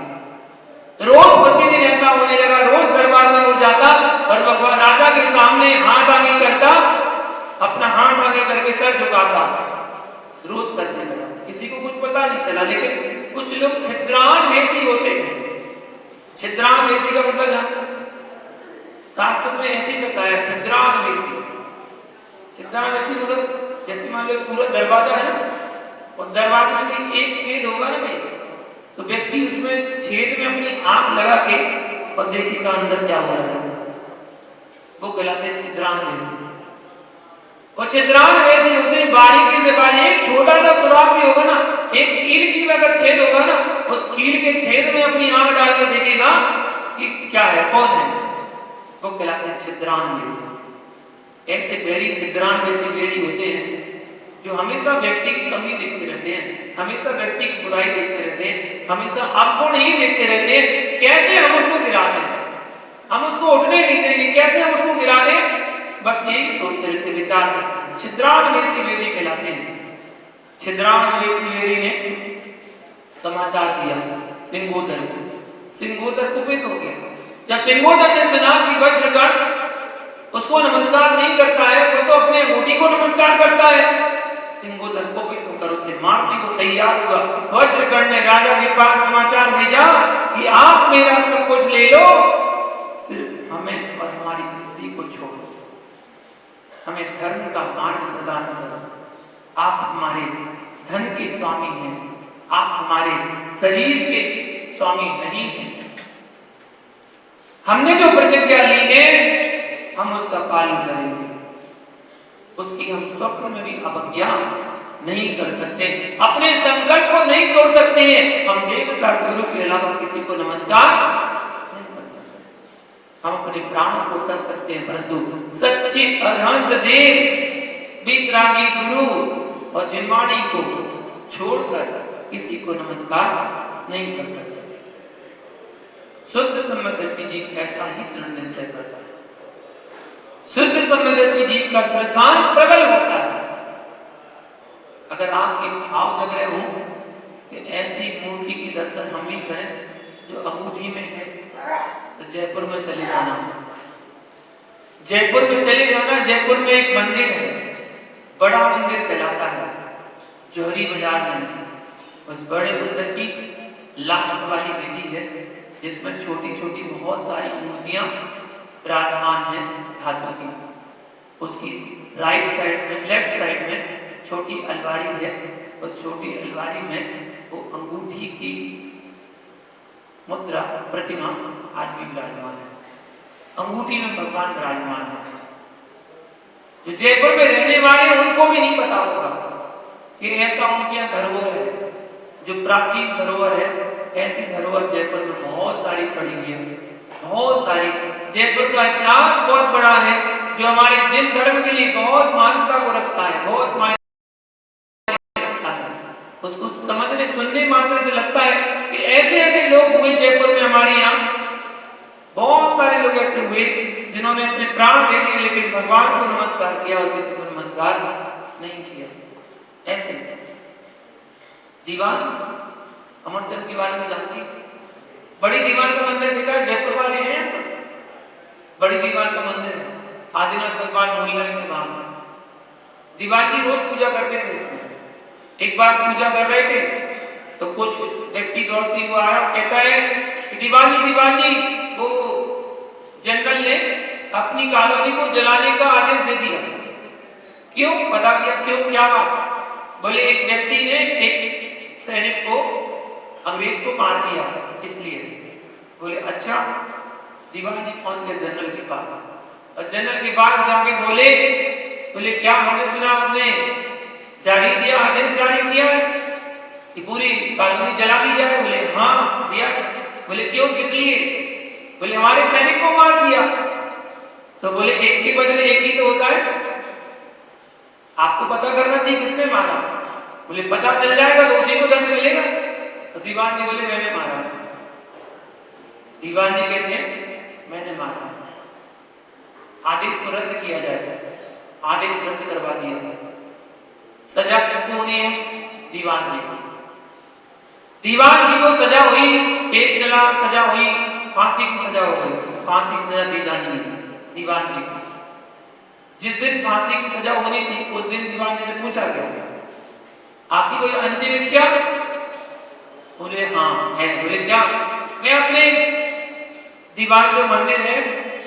रोज प्रतिदिन ऐसा होने लगा, रोज दरबार में वो जाता और भगवान राजा के सामने हाथ आगे करता, अपना हाथ आगे करके सर झुकाता, रोज करने लगा। किसी को कुछ पता नहीं चला, लेकिन कुछ लोग छिद्रान वेशी होते हैं। छिद्रान वेशी का मतलब जानते हैं? शास्त्र में ऐसी सिखाया, छिद्रान वेशी। छिद्रान वेशी मतलब जैसे मान लो पूरा दरवाजा है ना, और दरवाजे में एक छेद होगा ना भाई, तो व्यक्ति उसमें छेद में अपनी आंख लगा के और देखेगा अंदर क्या हो रहा है, वो कहलाते हैं छिद्रान वेशी। और छिद्रान वैसे होते हैं बारीकी से बारीक, एक छोटा सा सुराख भी होगा ना, एक कील की अगर छेद होगा ना, उस कील के छेद में अपनी आंख डाल के देखेगा कि क्या है, कौन है, वो कहलाते हैं छिद्रान वैसे। ऐसे गहरी छिद्रान वैसे गहरी होते हैं जो हमेशा व्यक्ति की कमी देखते रहते हैं, हमेशा व्यक्ति की बुराई देखते रहते हैं, हमेशा अवगुण ही देखते रहते हैं। कैसे हम उसको गिरा दें, हम उसको उठने नहीं देंगे, कैसे हम उसको गिरा दें, बस यही सोचते रहते, विचार करते हैं। छिद्रान वेशी वेरी कहलाते हैं। छिद्रान वेशी वेरी ने समाचार दिया सिंहोदर को। सिंहोदर कुपित हो गया। जब सिंहोदर ने सुना कि वज्रकर्ण उसको नमस्कार नहीं करता है, वो तो अपने अंगूठी को नमस्कार करता है, सिंहोदर कुपित होकर उसे मारने को तैयार हुआ। वज्रकर्ण ने राजा के पास समाचार भेजा कि आप मेरा सब कुछ ले लो, सिर्फ हमें और हमारी स्त्री को छोड़ दो, हमें धर्म का मार्ग प्रदान करो। आप हमारे धन के स्वामी हैं, आप हमारे शरीर के स्वामी नहीं हैं। हमने जो प्रतिज्ञा ली है हम उसका पालन करेंगे, उसकी हम स्वप्न में भी अवज्ञा नहीं कर सकते, अपने संकल्प को नहीं तोड़ सकते हैं। हम देव शास्त्र गुरु के अलावा किसी को नमस्कार नहीं कर सकते। हम अपने प्राणों को तज सकते हैं, परंतु सच्चे अरहंत देव वितरागी गुरु और जिनवाणी को छोड़कर किसी को नमस्कार नहीं कर सकते। शुद्ध सम्यदृष्टि जीव ऐसा ही दृढ़ निश्चय करता है। शुद्ध सम्यदृष्टि जीव का श्रद्धान प्रबल होता है। अगर आपके भाव जग रहे हो कि ऐसी मूर्ति की दर्शन हम भी करें जो अंगूठी में है, तो जयपुर में चले जाना। जयपुर में चले जाना। जयपुर में एक मंदिर है, बड़ा मंदिर कहलाता है, जोहरी बाजार में। उस बड़े मंदिर की लास्ट वाली वेदी है जिसमें छोटी छोटी बहुत सारी मूर्तियां विराजमान हैं धातु की। उसकी राइट साइड में, लेफ्ट साइड में छोटी अलमारी है। उस छोटी अलमारी में वो अंगूठी की मुद्रा प्रतिमा आज भी विराजमान है। अंगूठी में भगवान विराजमान है। जो जयपुर में रहने वाले उनको भी नहीं पता होगा कि ऐसा उनके यहाँ धरोहर है, जो प्राचीन धरोहर है। ऐसी धरोहर जयपुर में बहुत सारी पड़ी हुई है, बहुत सारी। जयपुर का इतिहास बहुत बड़ा है जो हमारे जिन धर्म के लिए बहुत मान्यता को रखता है, बहुत मान्यता रखता है। उसको समझने सुनने मात्र से लगता है कि ऐसे ऐसे लोग हुए जयपुर में। हमारे यहाँ बहुत सारे लोग ऐसे हुए जिन्होंने अपने प्राण दे दिए लेकिन भगवान को नमस्कार किया और किसी को नमस्कार नहीं किया। ऐसे दीवान अमरचंद के बारे में जानती, बड़ी दीवान का मंदिर देखा है, जयपुर वाले हैं। बड़ी दीवान का मंदिर आदिनाथ भगवान मोहल्ला के बाहर में। दीवान जी रोज पूजा करते थे उसमें। एक बार पूजा कर रहे थे तो कुछ व्यक्ति दौड़ते हुए आया, कहता है कि दीवान जी वो जनरल ने अपनी कॉलोनी को जलाने का आदेश दे दिया। क्यों? पता किया क्यों, क्या बात? बोले एक व्यक्ति ने एक सैनिक को, अंग्रेज को मार दिया इसलिए। बोले अच्छा। दीवान जी पहुंच गए जनरल के पास और जनरल के पास जाके बोले क्या हमने सुना आपने जारी दिया, आदेश जारी किया है कि पूरी कॉलोनी जला दी जाए? बोले हाँ दिया। बोले क्यों, किस लिए? बोले हमारे सैनिक को मार दिया। तो बोले एक के बदले एक ही तो होता है, आपको पता करना चाहिए किसने मारा। बोले पता चल जाएगा तो उसी को दंड मिलेगा। तो दीवान जी बोले मैंने मारा। दीवान जी कहते हैं मैंने मारा, आदेश को रद्द किया जाए, आदेश रद्द करवा दिया। सजा किसको होनी है? दीवान जी को। दीवान जी को सजा हुई, केस चला, सजा हुई, फांसी की सजा हो गई, फांसी की सजा दी जानी है दीवान जी को। जिस दिन फांसी की सजा होनी थी उस दिन दीवान जी से पूछा गया आपकी कोई अंतिम इच्छा? बोले हाँ है। बोले क्या? मैं अपने दीवान जो मंदिर है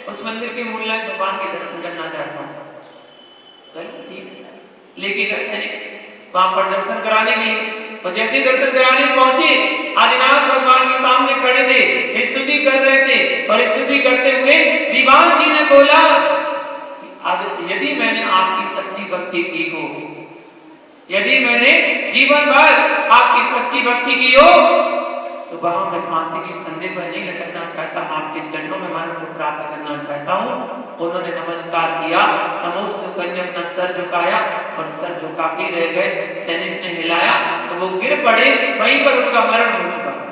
उस मंदिर के मूलनायक भगवान के दर्शन करना चाहता हूँ। लेके गए सैनिक वहां पर दर्शन कराने के लिए, और जैसे ही दर्शन कराने पहुंचे आदिनाथ भगवान के सामने खड़े थे, स्तुति कर रहे थे, और स्तुति करते हुए दीवान जी ने बोला यदि मैंने आपकी सच्ची भक्ति की हो, यदि मैंने जीवन भर आपकी सच्ची भक्ति की हो, तो वहां मैं फांसी के फंदे पर नहीं लटकना चाहता, आपके चरणों में मरण को प्राप्त करना चाहता हूँ। उन्होंने नमस्कार किया, नमोस्तु करने अपना सर झुकाया, और सर झुका के रह गए। सैनिक ने हिलाया तो वो गिर पड़े, वहीं पर उनका मरण हो चुका था,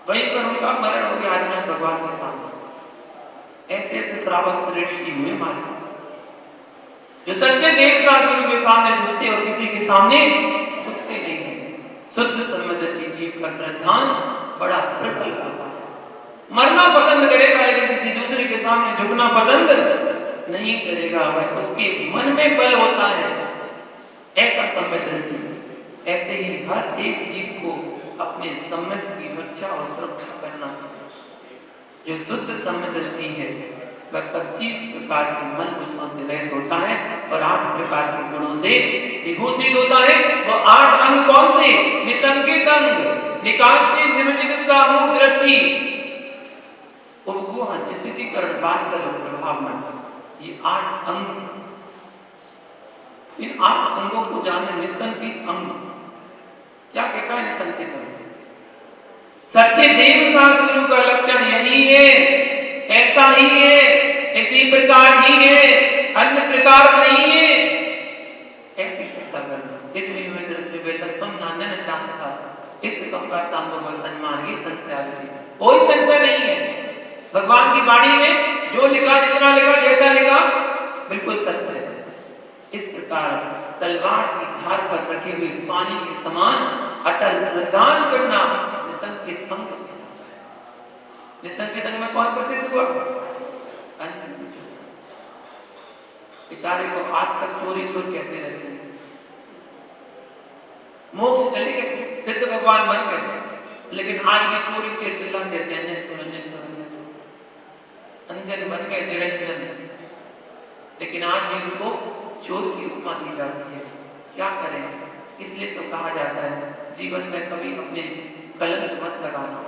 वहीं पर उनका मरण हो गया आदिनाथ भगवान के सामने। ऐसे ऐसे श्रावक श्रेष्ठ हुए हमारे, जो सच्चे देव शास्त्रों के सामने झुकते और किसी के सामने झुकते नहीं है। शुद्ध सम्मति जीव का श्रद्धान बड़ा प्रबल होता है, मरना पसंद करेगा लेकिन किसी दूसरे के सामने झुकना पसंद नहीं करेगा, वह उसके मन में बल होता है। ऐसा सम्मति, ऐसे ही हर एक जीव को अपने सम्मत की रक्षा और सुरक्षा करना चाहिए। जो शुद्ध सम्मति है वह 25 प्रकार के मल दोषों से रहित होता है और 8 प्रकार के गुणों से विभूषित होता है। वो 8 अंग कौन से? निसंकेत अंग, निकांची, निर्विचिकित्सा, मूक दृष्टि, उपगुहन, स्थितिकरण, वात्सल्य, प्रभावना, ये 8 अंग। इन 8 अंगों को जानना। निसंकेत अंग क्या कहता है? निसंकेत अंग सच्चे देव शास्त्र गुरु का लक्षण यही है, ऐसा ही है, इसी प्रकार ही है, अन्य प्रकार नहीं है। ऐसी सत्ता करना इत में दृष्टि वेतत्वम नान्य न चाहता इत कंपा सांभव सन्मान ये संशय थी। कोई संशय नहीं है भगवान की वाणी में, जो लिखा, जितना लिखा, जैसा लिखा बिल्कुल सत्य है। इस प्रकार तलवार की धार पर रखे हुए पानी के समान अटल श्रद्धान करना निसंकेत अंग कहलाता है। निसंकेत अंग में कौन प्रसिद्ध हुआ? अंजन चोर। बेचारे को आज तक चोरी चोर कहते रहते हैं। मोक्ष चले गए, सिद्ध भगवान बन गए, लेकिन आज भी चोरी चेर चिल्लाते रहते हैं अंजन चोर, अंजन चोर, अंजन चोर। अंजन बन गए निरंजन, लेकिन आज भी उनको चोर की उपमा दी जाती है। क्या करें? इसलिए तो कहा जाता है जीवन में कभी अपने कलंक मत लगाना,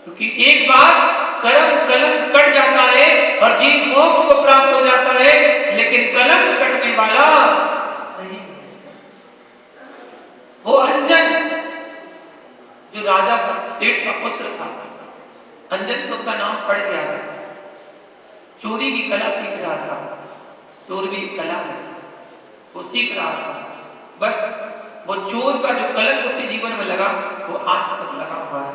क्योंकि एक बार कर्म कलंक कट जाता है और जीव मोक्ष को प्राप्त हो जाता है, लेकिन कलंक कटने वाला नहीं। वो अंजन जो राजा का, सेठ का पुत्र था, अंजन तो उसका नाम पड़ गया था, चोरी की कला सीख रहा था। चोर भी कला है, वो सीख रहा था। बस वो चोर का जो कलंक उसके जीवन में लगा वो आज तक लगा हुआ है।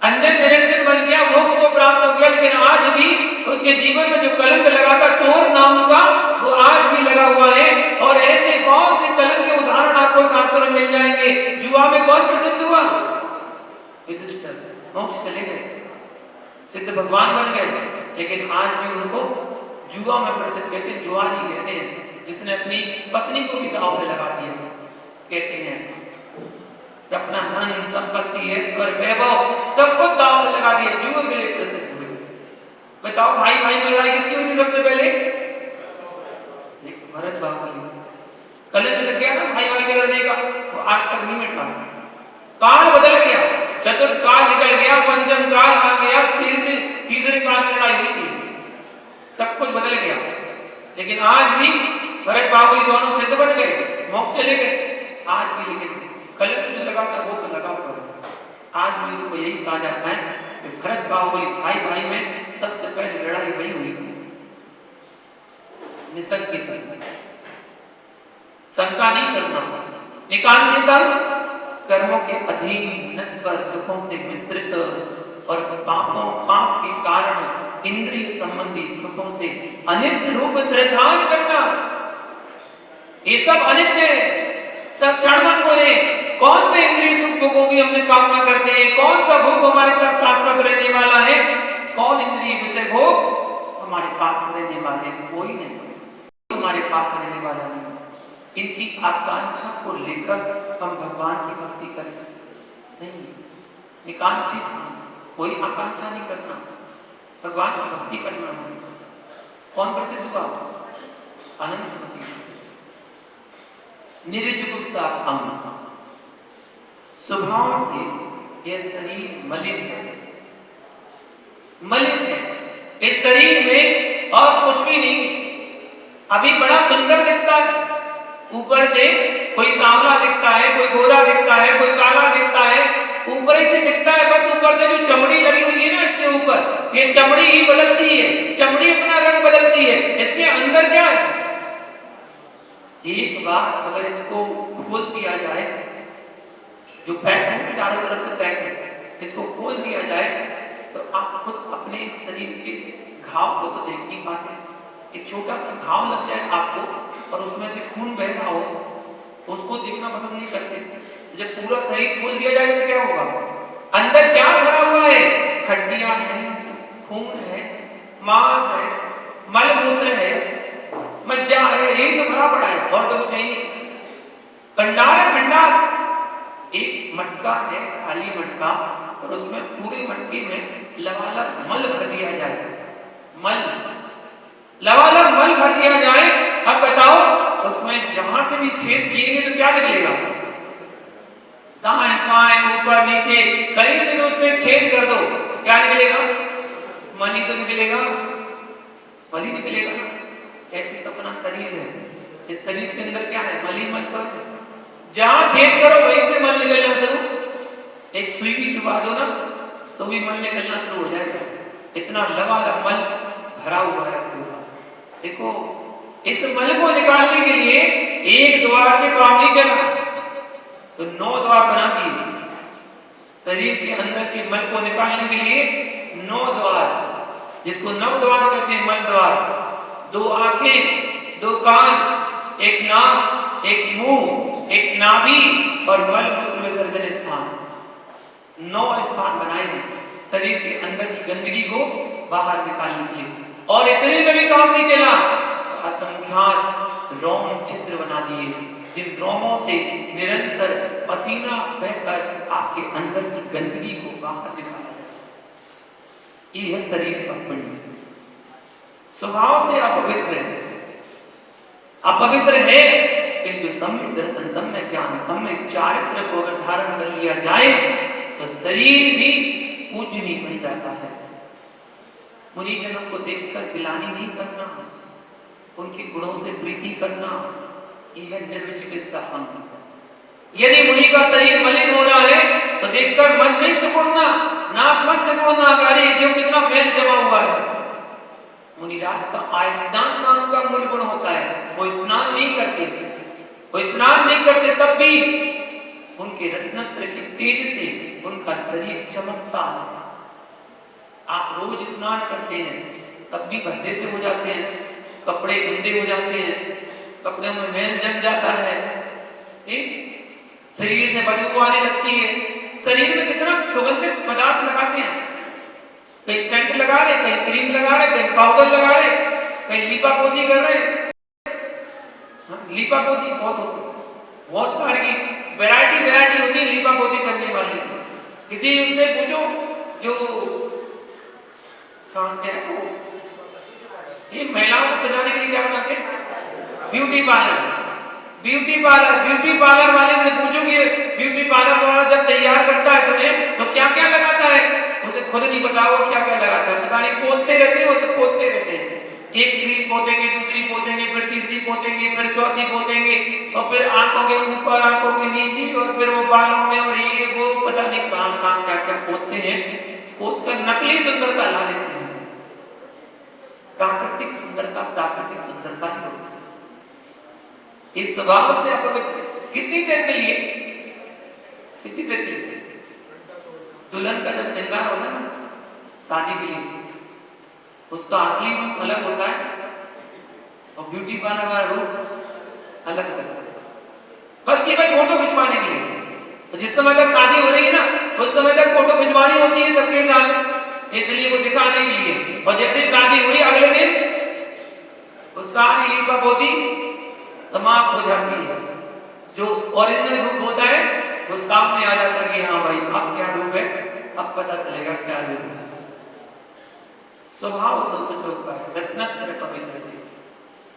अंजन निरंजन बन गया, मोक्ष को प्राप्त हो गया, लेकिन आज भी उसके जीवन में जो कलंक लगा था चोर नाम का, वो आज भी लगा हुआ है। और ऐसे बहुत से कलंक के उदाहरण आपको शास्त्रों में मिल जाएंगे। जुआ में कौन प्रसिद्ध हुआ? युधिष्ठिर। मोक्ष चले गए, सिद्ध भगवान बन गए, लेकिन आज भी उनको जुआ में प्रसिद्ध कहते हैं, जुआरी कहते हैं, जिसने अपनी पत्नी को भी दांव पे लगा दिया। कहते हैं ऐसा अपना धन संपत्ति ऐश्वर्य वैभव सब कुछ दांव पे लगा दिया, जुए के लिए प्रसिद्ध हुए। बताओ भाई भाई में लड़ाई किसकी हुई थी सबसे पहले? भरत बाहुबली। कलंक में लग गया ना भाई भाई के लड़ने का, वो आज तक नहीं मिटा। काल बदल गया, चतुर्थ काल निकल गया, पंचम काल आ गया, तीसरे काल में लड़ाई हुई थी, सब कुछ बदल गया, लेकिन आज भी भरत बाहुबली दोनों सिद्ध बन गए, मोक्ष चले गए। आज भी लेकिन कलंक जो लगा था वो तो लगा हुआ है। आज भी उनको यही कहा जाता है कि भरत बाहुबली भाई भाई में सबसे पहले लड़ाई वही हुई थी। निसंकेत शंका नहीं करना, निकांक्षित कर्मों के अधीन, नस्वर दुखों से मिश्रित और पाप के कारण इंद्रिय संबंधी सुखों से अनित्य रूप श्रद्धान करना। ये सब अनित्य है, सब क्षणभंगुर है। कौन से इंद्रिय सुख भोगों की हमने कामना करते हैं? कौन सा भोग हमारे साथ शाश्वत रहने वाला है? कौन इंद्रिय विषय भोग हमारे पास रहने वाले? कोई नहीं, हमारे पास रहने वाला नहीं। इनकी आकांक्षा को लेकर हम भगवान की भक्ति करें नहीं, निकांक्षित कोई आकांक्षा नहीं करना, भगवान की भक्ति करना नहीं। बस कौन प्रसिद्ध हुआ? अनंतमती प्रसिद्ध। निर्जुगुप्सा अंग, स्वभाव से यह शरीर मलिन है, मलिन है। इस शरीर में और कुछ भी नहीं। अभी बड़ा सुंदर दिखता है, ऊपर से कोई सांवला दिखता है, कोई गोरा दिखता है, कोई काला दिखता है, ऊपर से दिखता है। बस ऊपर से जो चमड़ी लगी हुई है ना इसके ऊपर, ये चमड़ी ही बदलती है, चमड़ी अपना रंग बदलती है। इसके अंदर क्या है? एक बार अगर इसको खोल दिया जाए, जो पैक है चारों तरफ से पैक है, इसको खोल दिया जाए तो आप खुद अपने शरीर के घाव को तो देख नहीं पाते। एक छोटा सा घाव लग जाए आपको और उसमें से खून बह रहा हो, उसको देखना पसंद नहीं करते। जब पूरा शरीर खोल दिया जाएगा तो क्या होगा? अंदर क्या भरा हुआ है? हड्डियां हैं, खून है, मांस है, मलमूत्र है, मज्जा है, यही तो भरा पड़ा है और तो कुछ है नहीं। भंडार है, भंडार। एक मटका है, खाली मटका, और उसमें पूरे मटके में लबालब मल भर दिया जाए, मल, लबालब मल भर दिया जाए। अब बताओ उसमें जहां से भी छेद किएंगे तो क्या निकलेगा? दाएं बाएं ऊपर नीचे कहीं से भी उसमें छेद कर दो, क्या निकलेगा? मल ही तो निकलेगा, मल ही निकलेगा। ऐसे तो अपना शरीर है, इस शरीर के अंदर क्या है? मल ही मल तो है। जहां छेद करो वहीं से मल निकलना शुरू। एक सुई भी चुबा दो ना तो भी मल निकलना शुरू हो जाएगा। इतना लबालब मल भरा हुआ है पूरा। देखो इस मल को निकालने के लिए एक द्वार से काम नहीं चला, तो 9 द्वार बना दिए। शरीर के अंदर के मल को निकालने के लिए 9 द्वार, जिसको 9 द्वार कहते हैं, मल द्वार। 2 आंखें, 2 कान, एक नाक, एक मुंह, एक नाभि और मलमूत्र विसर्जन स्थान। 9 स्थान बनाए हैं शरीर के अंदर की गंदगी को बाहर निकालने के लिए। और इतने में भी काम नहीं चला तो असंख्यात रोम छिद्र बना दिए, जिन रोमों से निरंतर पसीना बहकर आपके अंदर की गंदगी को बाहर निकाला जाए। ये है शरीर का पिंड। स्वभाव से अपवित्र है, अपवित्र है, किंतु सम्यक दर्शन, सम्यक ज्ञान, सम्यक चारित्र को अगर धारण कर लिया जाए तो शरीर भी पूजनीय बन जाता है। मुनिजनों को देखकर गिलानी नहीं करना, उनके गुणों से प्रीति करना, यह है निर्विचिकित्सा अंग। यदि मुनि का शरीर मलिन हो रहा है तो देखकर मन नहीं सिकुड़ना, नाक मत सिकुड़ना, अरे देखो कितना मैल जमा हुआ है। मुनिराज का आयस्नान नाम का मूल गुण होता है, वो स्नान नहीं करते, वो स्नान नहीं करते, तब भी उनके रत्नत्र की तेज से उनका शरीर चमकता है। आप रोज स्नान करते हैं तब भी भद्दे से हो जाते हैं, कपड़े गंदे हो जाते हैं, कपड़े में मैल जम जाता है, शरीर से बदबू आने लगती है। शरीर में कितना सुगंधित पदार्थ लगाते हैं, कहीं सेंट लगा रहे, कहीं क्रीम लगा रहे, कहीं पाउडर लगा रहे, कहीं लीपापोती कर रहे। लीपापोती बहुत होती है, बहुत सारी की वैरायटी होती है लीपापोती करने वाले की। किसी उससे पूछो जो कहां से है वो, ये महिलाओं को सजाने के लिए क्या बनाते हैं? Beauty parlour. ब्यूटी पार्लर वाले से पूछो कि ब्यूटी पार्लर वाला जब तैयार करता है तुम्हें तो क्या क्या लगाता है? उसे खुद नहीं पता वो क्या क्या लगाता है, पता नहीं, पोतते रहते हैं, वो तो पोतते रहते हैं। एक क्रीम पोतेंगे, दूसरी पोतेंगे, फिर तीसरी पोतेंगे, फिर चौथी पोतेंगे, और फिर आंखों के ऊपर, आंखों के नीचे, और फिर वो बालों में, और ये वो पता नहीं कहां कहां क्या क्या पोतते हैं। पोत कर नकली सुंदरता ला देते हैं। प्राकृतिक सुंदरता ही होती है। इस स्वभाव से अपवित्र कितनी देर के लिए? कितनी देर के लिए? दुल्हन का जब श्रृंगार होता है ना शादी के लिए, उसका असली रूप अलग होता है और ब्यूटी पार्लर वाला रूप अलग होता है, बस केवल फोटो खिंचवाने के लिए। तो जिस समय तक शादी हो रही है ना उस समय तक फोटो खिंचवानी होती है सबके साथ, इसलिए वो दिखाने के लिए। और जैसे ही शादी हुई अगले दिन वो सारी लीपा पोती समाप्त हो जाती है, जो ओरिजिनल रूप होता है वो सामने आ जाता है कि हाँ भाई अब क्या रूप है, अब पता चलेगा क्या रूप है। स्वभाव तो सुचोक का है, रत्नत्र पवित्र थे।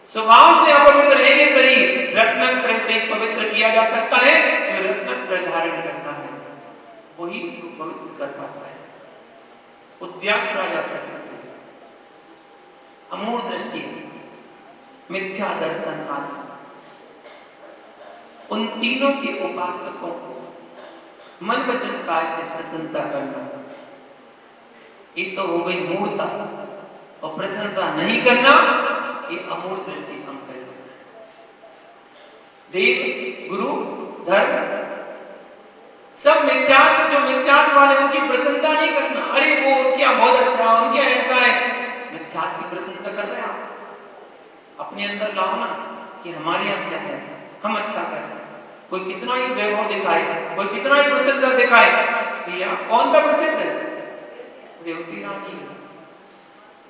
स्वभाव से अपवित्र है ये शरीर, रत्नत्र से पवित्र किया जा सकता है, जो रत्नत्र धारण करता है वही इसको पवित्र कर पाता है। उद्यान राजा प्रसिद्ध है, अमूढ़ दृष्टि, मिथ्या दर्शन आदि, उन तीनों के उपासकों को मन वचन काय से प्रशंसा करना, ये तो हो गई मूर्खता, और प्रशंसा नहीं करना ये अमूढ़ दृष्टि हम करें। देव, गुरु, धर्म सब मिथ्यात्व, जो मिथ्यात्व वाले उनकी प्रशंसा नहीं करना। अरे वो क्या बहुत अच्छा, उनके ऐसा है, मिथ्यात्व की प्रशंसा कर रहे हैं आप। अपने अंदर लाओ ना कि हमारे यहाँ क्या है, हम अच्छा कर रहे हैं। कोई कितना ही वैभव दिखाए, कोई कितना ही प्रसिद्ध दिखाए, या कौन सा प्रसिद्ध है? रेवती रानी,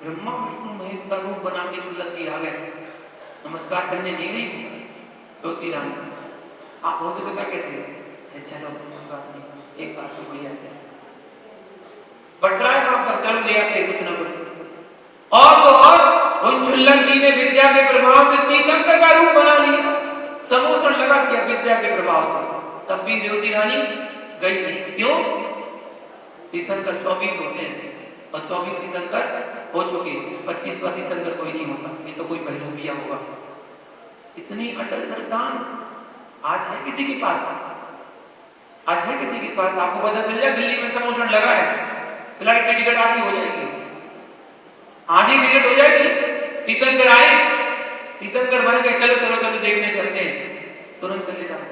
ब्रह्मा विष्णु महेश का रूप बना के चुल्लक जी आ गए, नमस्कार करने नहीं गई रेवती रानी। आप होते तो क्या कहते हैं? अरे चलो कोई बात नहीं, एक बार तो कोई आते हैं, बटराए वहां पर, चलो ले आते कुछ ना कुछ। और तो और उन चुल्लक जी ने विद्या के प्रभाव से तीर्थंकर का रूप बना लिया, समोषण लगा दिया विद्या के प्रभाव से। तब भी रेवती रानी गई नहीं, क्यों? तीर्थंकर 24 होते हैं और 24 तीर्थंकर हो चुके, 25वां तीर्थंकर कोई नहीं होता, ये तो कोई बहरूपिया होगा। इतनी अटल श्रद्धा आज है किसी के पास? आज है किसी के पास? आपको पता चल जाए दिल्ली में समोषण लगा है, फ्लाइट की टिकट आज ही हो जाएगी, आज ही टिकट हो जाएगी। तीर्थंकर आए, तीर्थंकर बन गए, चलो चलो चलो देखने चलते हैं, तुरंत चले जाते।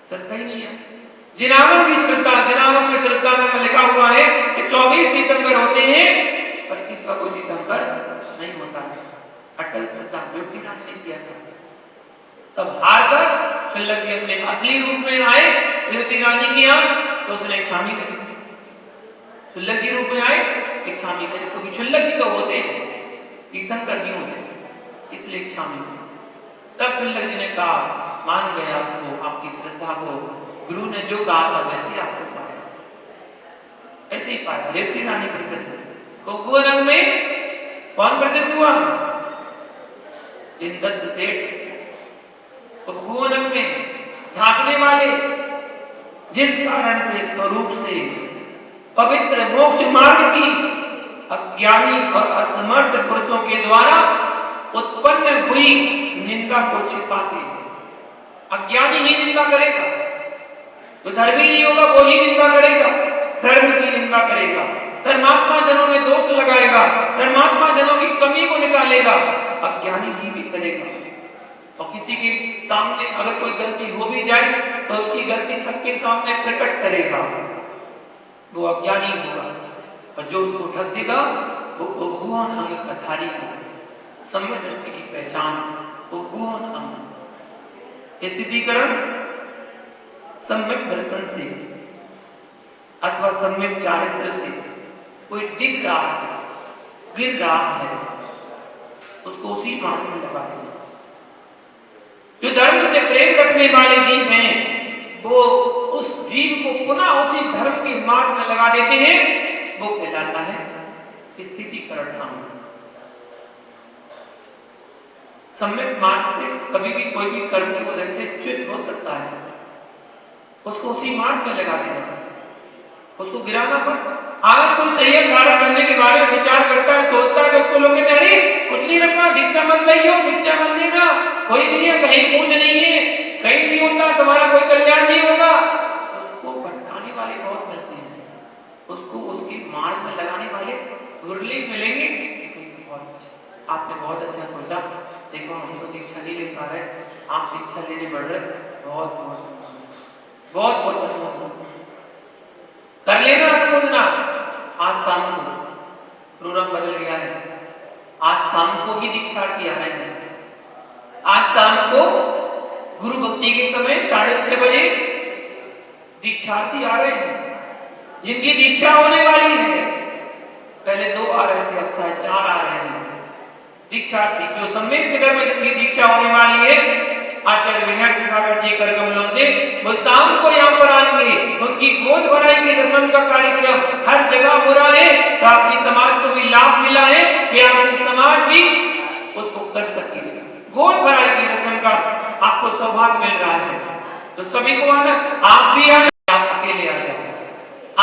श्रद्धा ही नहीं है। जिनागम की श्रद्धा, जिनागम में श्रद्धा में लिखा हुआ है कि 24 तीर्थंकर होते हैं, 25वां कोई तीर्थंकर नहीं होता है। अटल श्रद्धा रेवती रानी ने किया था। तब हार कर चुल्लक जी अपने असली रूप में आए रेवती रानी के यहाँ, तो उसने एक छामी करी। चुल्लक जी रूप में आए, एक छामी करी, क्योंकि चुल्लक जी तो होते हैं, तीर्थंकर नहीं होते, इसलिए एक छामी करी। तब चुल्लक जी ने कहा, मान गए आपको, आपकी श्रद्धा को, गुरु ने जो कहा था वैसे आपको पाया, ऐसे ही पाया। रेवती रानी प्रसिद्ध हुई। उपगुहनंग में कौन प्रसिद्ध हुआ? जिनदत्त सेठ उपगुहनंग में ढांकने वाले, जिस कारण से स्वरूप से पवित्र मोक्ष मार्ग की अज्ञानी और असमर्थ पुरुषों के द्वारा उत्पन्न हुई निंदा को छिपाते हैं। अज्ञानी ही निंदा करेगा, जो धर्मी नहीं होगा वो ही निंदा करेगा, धर्म की निंदा करेगा, धर्मात्मा जनों में दोष लगाएगा, धर्मात्मा जनों की कमी को निकालेगा, अज्ञानी जी भी करेगा। और किसी के सामने अगर कोई गलती हो भी जाए तो उसकी गलती सबके सामने प्रकट करेगा, वो अज्ञानी होगा। और जो उसको ठग देगा वो उपगुहन अंग का धारी होगा। सम्यक दृष्टि की पहचान उपगुहन अंग। स्थितिकरण सम्यक दर्शन से अथवा सम्यक चारित्र से कोई डिग रहा है, गिर रहा है, उसको उसी मार्ग में लगा देना। जो धर्म से प्रेम रखने वाले जीव हैं वो उस जीव को पुनः उसी धर्म के मार्ग में लगा देते हैं, वो कहलाता है स्थितिकरण अंग। सम्यक मार्ग से कभी भी कोई भी कर्म की वजह से च्युत हो सकता है, उसको उसी मार्ग में लगा देना, उसको गिराना मत। आज कोई संयम धारण करने के बारे में विचार करता है, सोचता है, तो उसको लोग कहते हैं अरे कुछ नहीं रखा, दीक्षा मत लियो, दीक्षा मत लेना, कोई नहीं है, कहीं पूछ नहीं है, कहीं नहीं होता, तुम्हारा कोई कल्याण नहीं होगा। उसको भटकाने वाले बहुत मिलते हैं, उसको उसके मार्ग में लगाने वाले गुरले मिलेंगे। बहुत अच्छा, आपने बहुत अच्छा सोचा, देखो हम तो दीक्षा नहीं ले पा रहे, आप दीक्षा लेने बढ़ रहे, बहुत बहुत बहुत बहुत अनुमोदना कर लेना, अनुमोदना। आज शाम को प्रोग्राम बदल गया है, आज शाम को ही दीक्षार्थी आ रहे हैं। आज शाम को गुरु भक्ति के समय 6:30 बजे दीक्षार्थी आ रहे हैं, जिनकी दीक्षा होने वाली है। पहले 2 आ रहे थे, अब शायद 4 आ रहे हैं दीक्षार्थी, जो सम्मेद शिखर में जिनकी दीक्षा होने वाली है। आचार्य विहार से सागर जी कर कमलों से वो शाम को यहाँ पर आएंगे। उनकी गोद भराई की रस्म का कार्यक्रम हर जगह हो रहा है, तो आपकी समाज को भी लाभ मिला है कि आपसे समाज भी उसको कर सके। गोद भराई की रस्म का आपको सौभाग्य मिल रहा है, तो सभी को आना, आप भी आना, आप अकेले आ जाओ,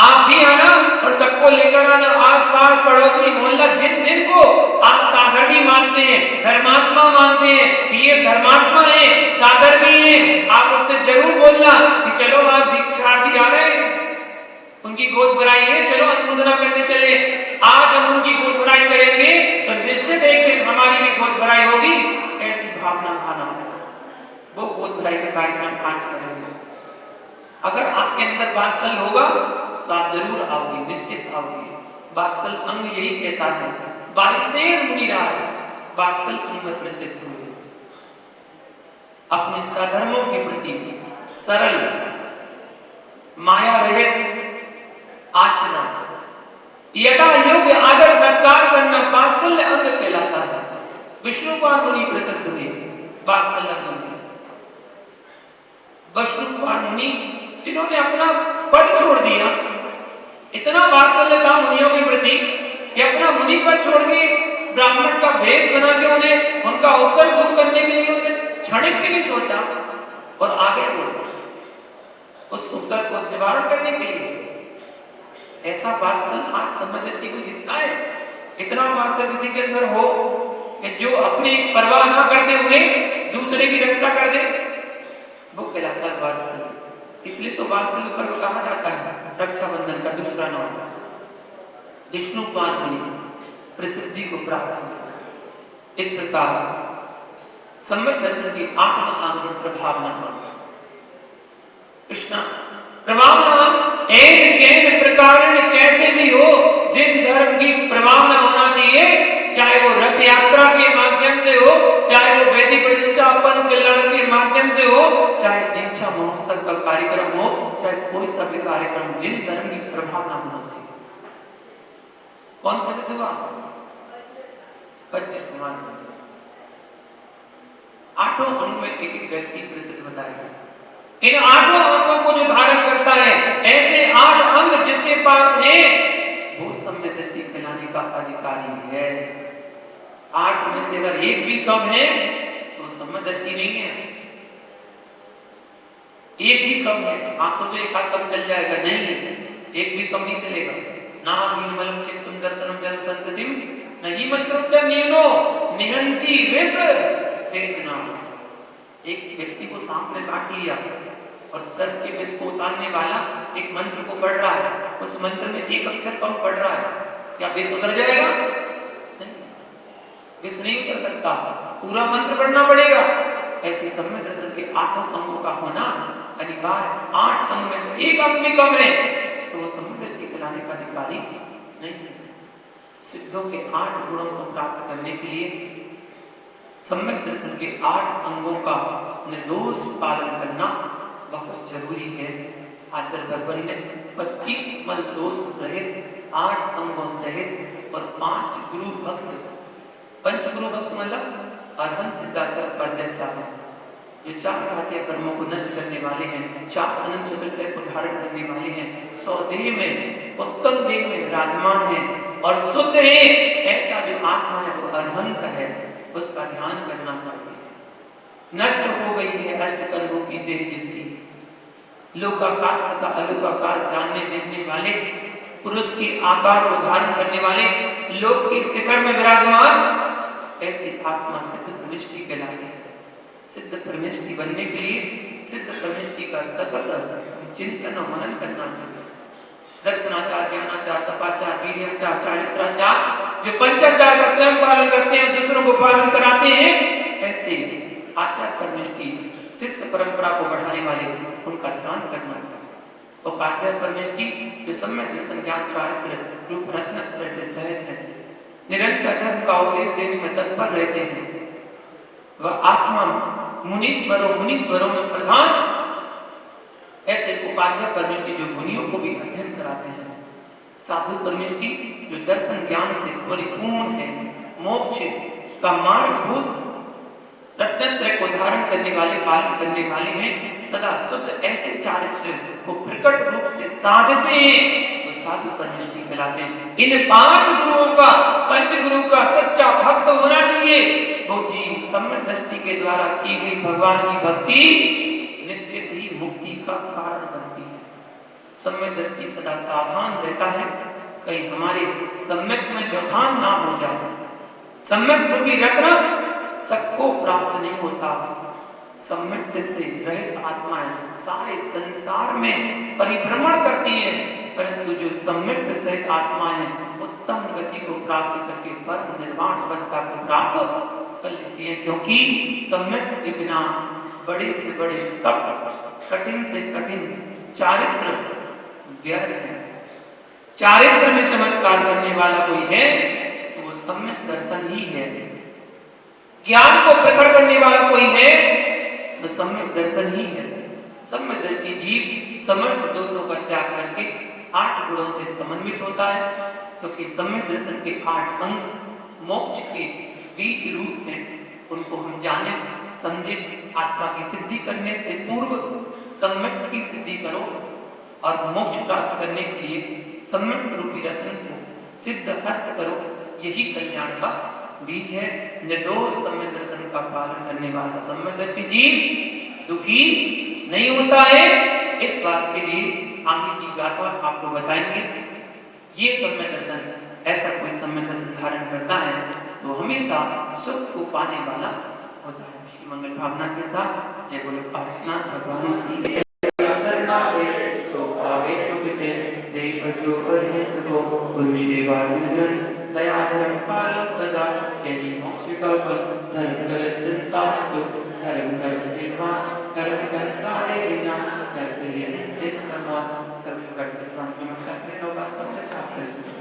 आप भी आना और सबको लेकर आना। आस पास पड़ोसी मोहल्ला जिन को आप साधर्मी मानते हैं, धर्मात्मा मानते हैं कि ये धर्मात्मा है, साधर्मी है, आप उससे जरूर बोलना कि चलो आज दीक्षार्थी आ रहे हैं, उनकी गोद भराई है, चलो अनुमोदना करने चले। आज हम उनकी गोद भराई करेंगे तो निश्चित एक दिन हमारी भी गोद भराई होगी, ऐसी भावना भाना वो गोद भराई का कार्यक्रम आज करेंगे। अगर आपके अंदर वात्सल होगा तो आप जरूर आओगे, निश्चित आओगे। वात्सल अंग यही कहता है, बारिशेन मुनिराज वात्सल अंग में प्रसिद्ध हुए। अपने साधर्मों के प्रति सरल माया रहित आचरण, यथा योग्य आदर सत्कार करना वात्सल्य अंग कहलाता है। विष्णु कुमार मुनि प्रसिद्ध हुए वात्सल्य अंग में। विष्णु कुमार मुनि जिन्होंने अपना पद छोड़ दिया, इतना वात्सल्य था मुनियों के प्रति कि अपना मुनि पद छोड़ के ब्राह्मण का भेष बना के उन्हें उनका अवसर दूर करने के लिए उन्होंने क्षणिक भी नहीं सोचा और आगे बढ़े उस अवसर को निवारण करने के लिए। ऐसा वात्सल्य आज समझती को दिखता है? इतना वात्सल्य किसी के अंदर हो कि जो अपनी परवाह ना करते हुए दूसरे की रक्षा कर दे, वो कहलाता है वात्सल्य। इसलिए तो वात्सल्य पर्व कहा जाता है रक्षाबंधन का दूसरा नाम। विष्णु कुमार मुनि प्रसिद्धि को प्राप्त हुए। इस प्रकार सम्यक दर्शन की 8वां अंग प्रभावना। कृष्णा प्रभावना एक केन प्रकार कैसे भी हो, जिन धर्म की प्रभावना होना चाहिए, चाहे वो रथ यात्रा के माध्यम से हो, चाहे वो वेदी प्रतिष्ठा पंच कल्याण के माध्यम से हो, चाहे दीक्षा महोत्सव का कार्यक्रम हो, चाहे कोई सा भी कार्यक्रम, जिन धर्म की प्रभावना होना चाहिए। कौन प्रसिद्ध हुआ? बच्चे कुमार। 8 अंग में एक एक व्यक्ति प्रसिद्ध बताएगा। इन 8 अंगों को जो धारण करता है, ऐसे 8 अंग जिसके पास है, वो सम्यक दृष्टि कहलाने का अधिकारी है। 8 में से अगर एक भी कम है तो सम्यक दृष्टि नहीं है। एक भी कम है, आप सोचो एक हाथ कम चल जाएगा, नहीं है, एक भी कम नहीं चलेगा। नाभीनमलम चेतुम दर्शनम जन्म संततिम नहीं मंत्रोच्चार नीनो निहंती विष वेदना। एक व्यक्ति को सांप ने काट लिया और सर्प के विष को उतारने वाला एक मंत्र को पढ़ रहा है, उस मंत्र में एक अक्षर कम पढ़ रहा है, क्या विष उतर जाएगा? नहीं, विष नहीं उतर सकता, पूरा मंत्र पढ़ना पड़ेगा। ऐसे सम्यक दर्शन के 8 अंगों का होना अनिवार्य। 8 अंग में से एक अंग भी कम है तो वो सम्यक दृष्टि कहलाने का अधिकारी नहीं। सिद्धों के 8 गुणों को प्राप्त करने के लिए सम्यक दर्शन के 8 अंगों का निर्दोष पालन करना बहुत जरूरी है। आचार्य भगवान ने 25 मल दोष रहित 8 अंगों सहित और 5 गुरु भक्त, पंच गुरु भक्त मतलब अरहंत सिद्धाचार्य उपाध्याय साधक, जो 4 घातीय कर्मों को नष्ट करने वाले हैं, 4 अनंत चतुष्टय को धारण करने वाले हैं, 100 देह में उत्तम देह में विराजमान है और शुद्ध है। ऐसा जो आत्मा है वो अरहंत है, उसका ध्यान करना चाहिए। नष्ट हो गई है अष्टकन रूपी देह जिसकी, लोकाकाश तथा अलोकाकाश जानने देखने वाले, पुरुष के आकार को धारण करने वाले, लोक के शिखर में विराजमान, ऐसी आत्मा सिद्ध प्रविष्टि कहलाती है। सिद्ध प्रविष्टि बनने के लिए सिद्ध प्रविष्टि का सतत चिंतन और मनन करना चाहिए। दर्शनाचार, ज्ञानाचार, तपाचार, वीर्याचार, चारित्राचार, जो पंचाचार का स्वयं पालन करते हैं, दूसरों को पालन कराते हैं, ऐसे आचार्य परमेष्टि शिष्य परंपरा को बढ़ाने वाले उनका ध्यान करना चाहिए। उपाध्याय परमेष्टि जो सम्यक दर्शन ज्ञान चारित्र रूप रत्न से सहित है, निरंतर धर्म का उपदेश देने में तत्पर रहते हैं। वह आत्मा मुनीश्वरों में प्रधान ऐसे उपाध्याय परमेष्टि जो मुनियों को भी अध्ययन कराते हैं। साधु परमेष्टि जो दर्शन ज्ञान से परिपूर्ण है, मोक्ष का मार्गभूत रत्नत्रय को धारण करने वाले, पालन करने वाले हैं, सदा शुद्ध ऐसे चारित्र को प्रकट रूप से साधते हैं, वो साधु परमेष्टि कहलाते हैं। इन पांच गुरुओं का, पंच गुरु का सच्चा भक्त होना चाहिए। वो जीव सम्यक दृष्टि के द्वारा की गई भगवान की भक्ति निश्चित ही मुक्ति का कारण बनती है। सम्यक दृष्टि सदा सावधान रहता है, कहीं हमारे सम्यक में व्यवधान ना हो जाए। सम्यक रूपी रत्न सबको प्राप्त नहीं होता। सम्यक से रहित आत्माएं सारे संसार में परिभ्रमण करती हैं, परंतु जो सम्यक सहित आत्माएं उत्तम गति को प्राप्त करके परम निर्वाण अवस्था को प्राप्त कर लेती हैं, क्योंकि सम्यक के बिना बड़े से बड़े तप, कठिन से कठिन चारित्र व्यर्थ है। चारित्र में चमत्कार करने वाला कोई है तो वो सम्यक दर्शन ही है। ज्ञान को प्रकट करने वाला कोई है तो सम्यक दर्शन ही है। सम्यक दृष्टि जीव समस्त दोषों का त्याग करके 8 गुणों से समन्वित होता है, क्योंकि सम्यक दर्शन के 8 अंग मोक्ष के बीज रूप हैं। उनको हम जाने समझे, आत्मा की सिद्धि करने से पूर्व सम्यक की सिद्धि करो और मोक्ष प्राप्त करने के लिए सम्यक रूपी रत्न को सिद्ध हस्त करो, यही कल्याण का बीज है। निर्दोष सम्यक दर्शन का पालन करने वाला सम्यक दृष्टि जीव दुखी नहीं होता है। इस बात के लिए आगे की गाथा आपको बताएंगे। ये सम्यक दर्शन, ऐसा कोई सम्यक दर्शन धारण करता है तो हमेशा सुख को पाने वाला होता है। श्री मंगल भावना के साथ जय बोले पारसनाथ भगवान की। दयाधर्म पालो सदा, यही मोक्ष का पद। धर्म कर संसार सुख, धर्म कर निर्वाण, धर्म कर सारे विना, करते हैं समान। सभी का नमस्कार करें।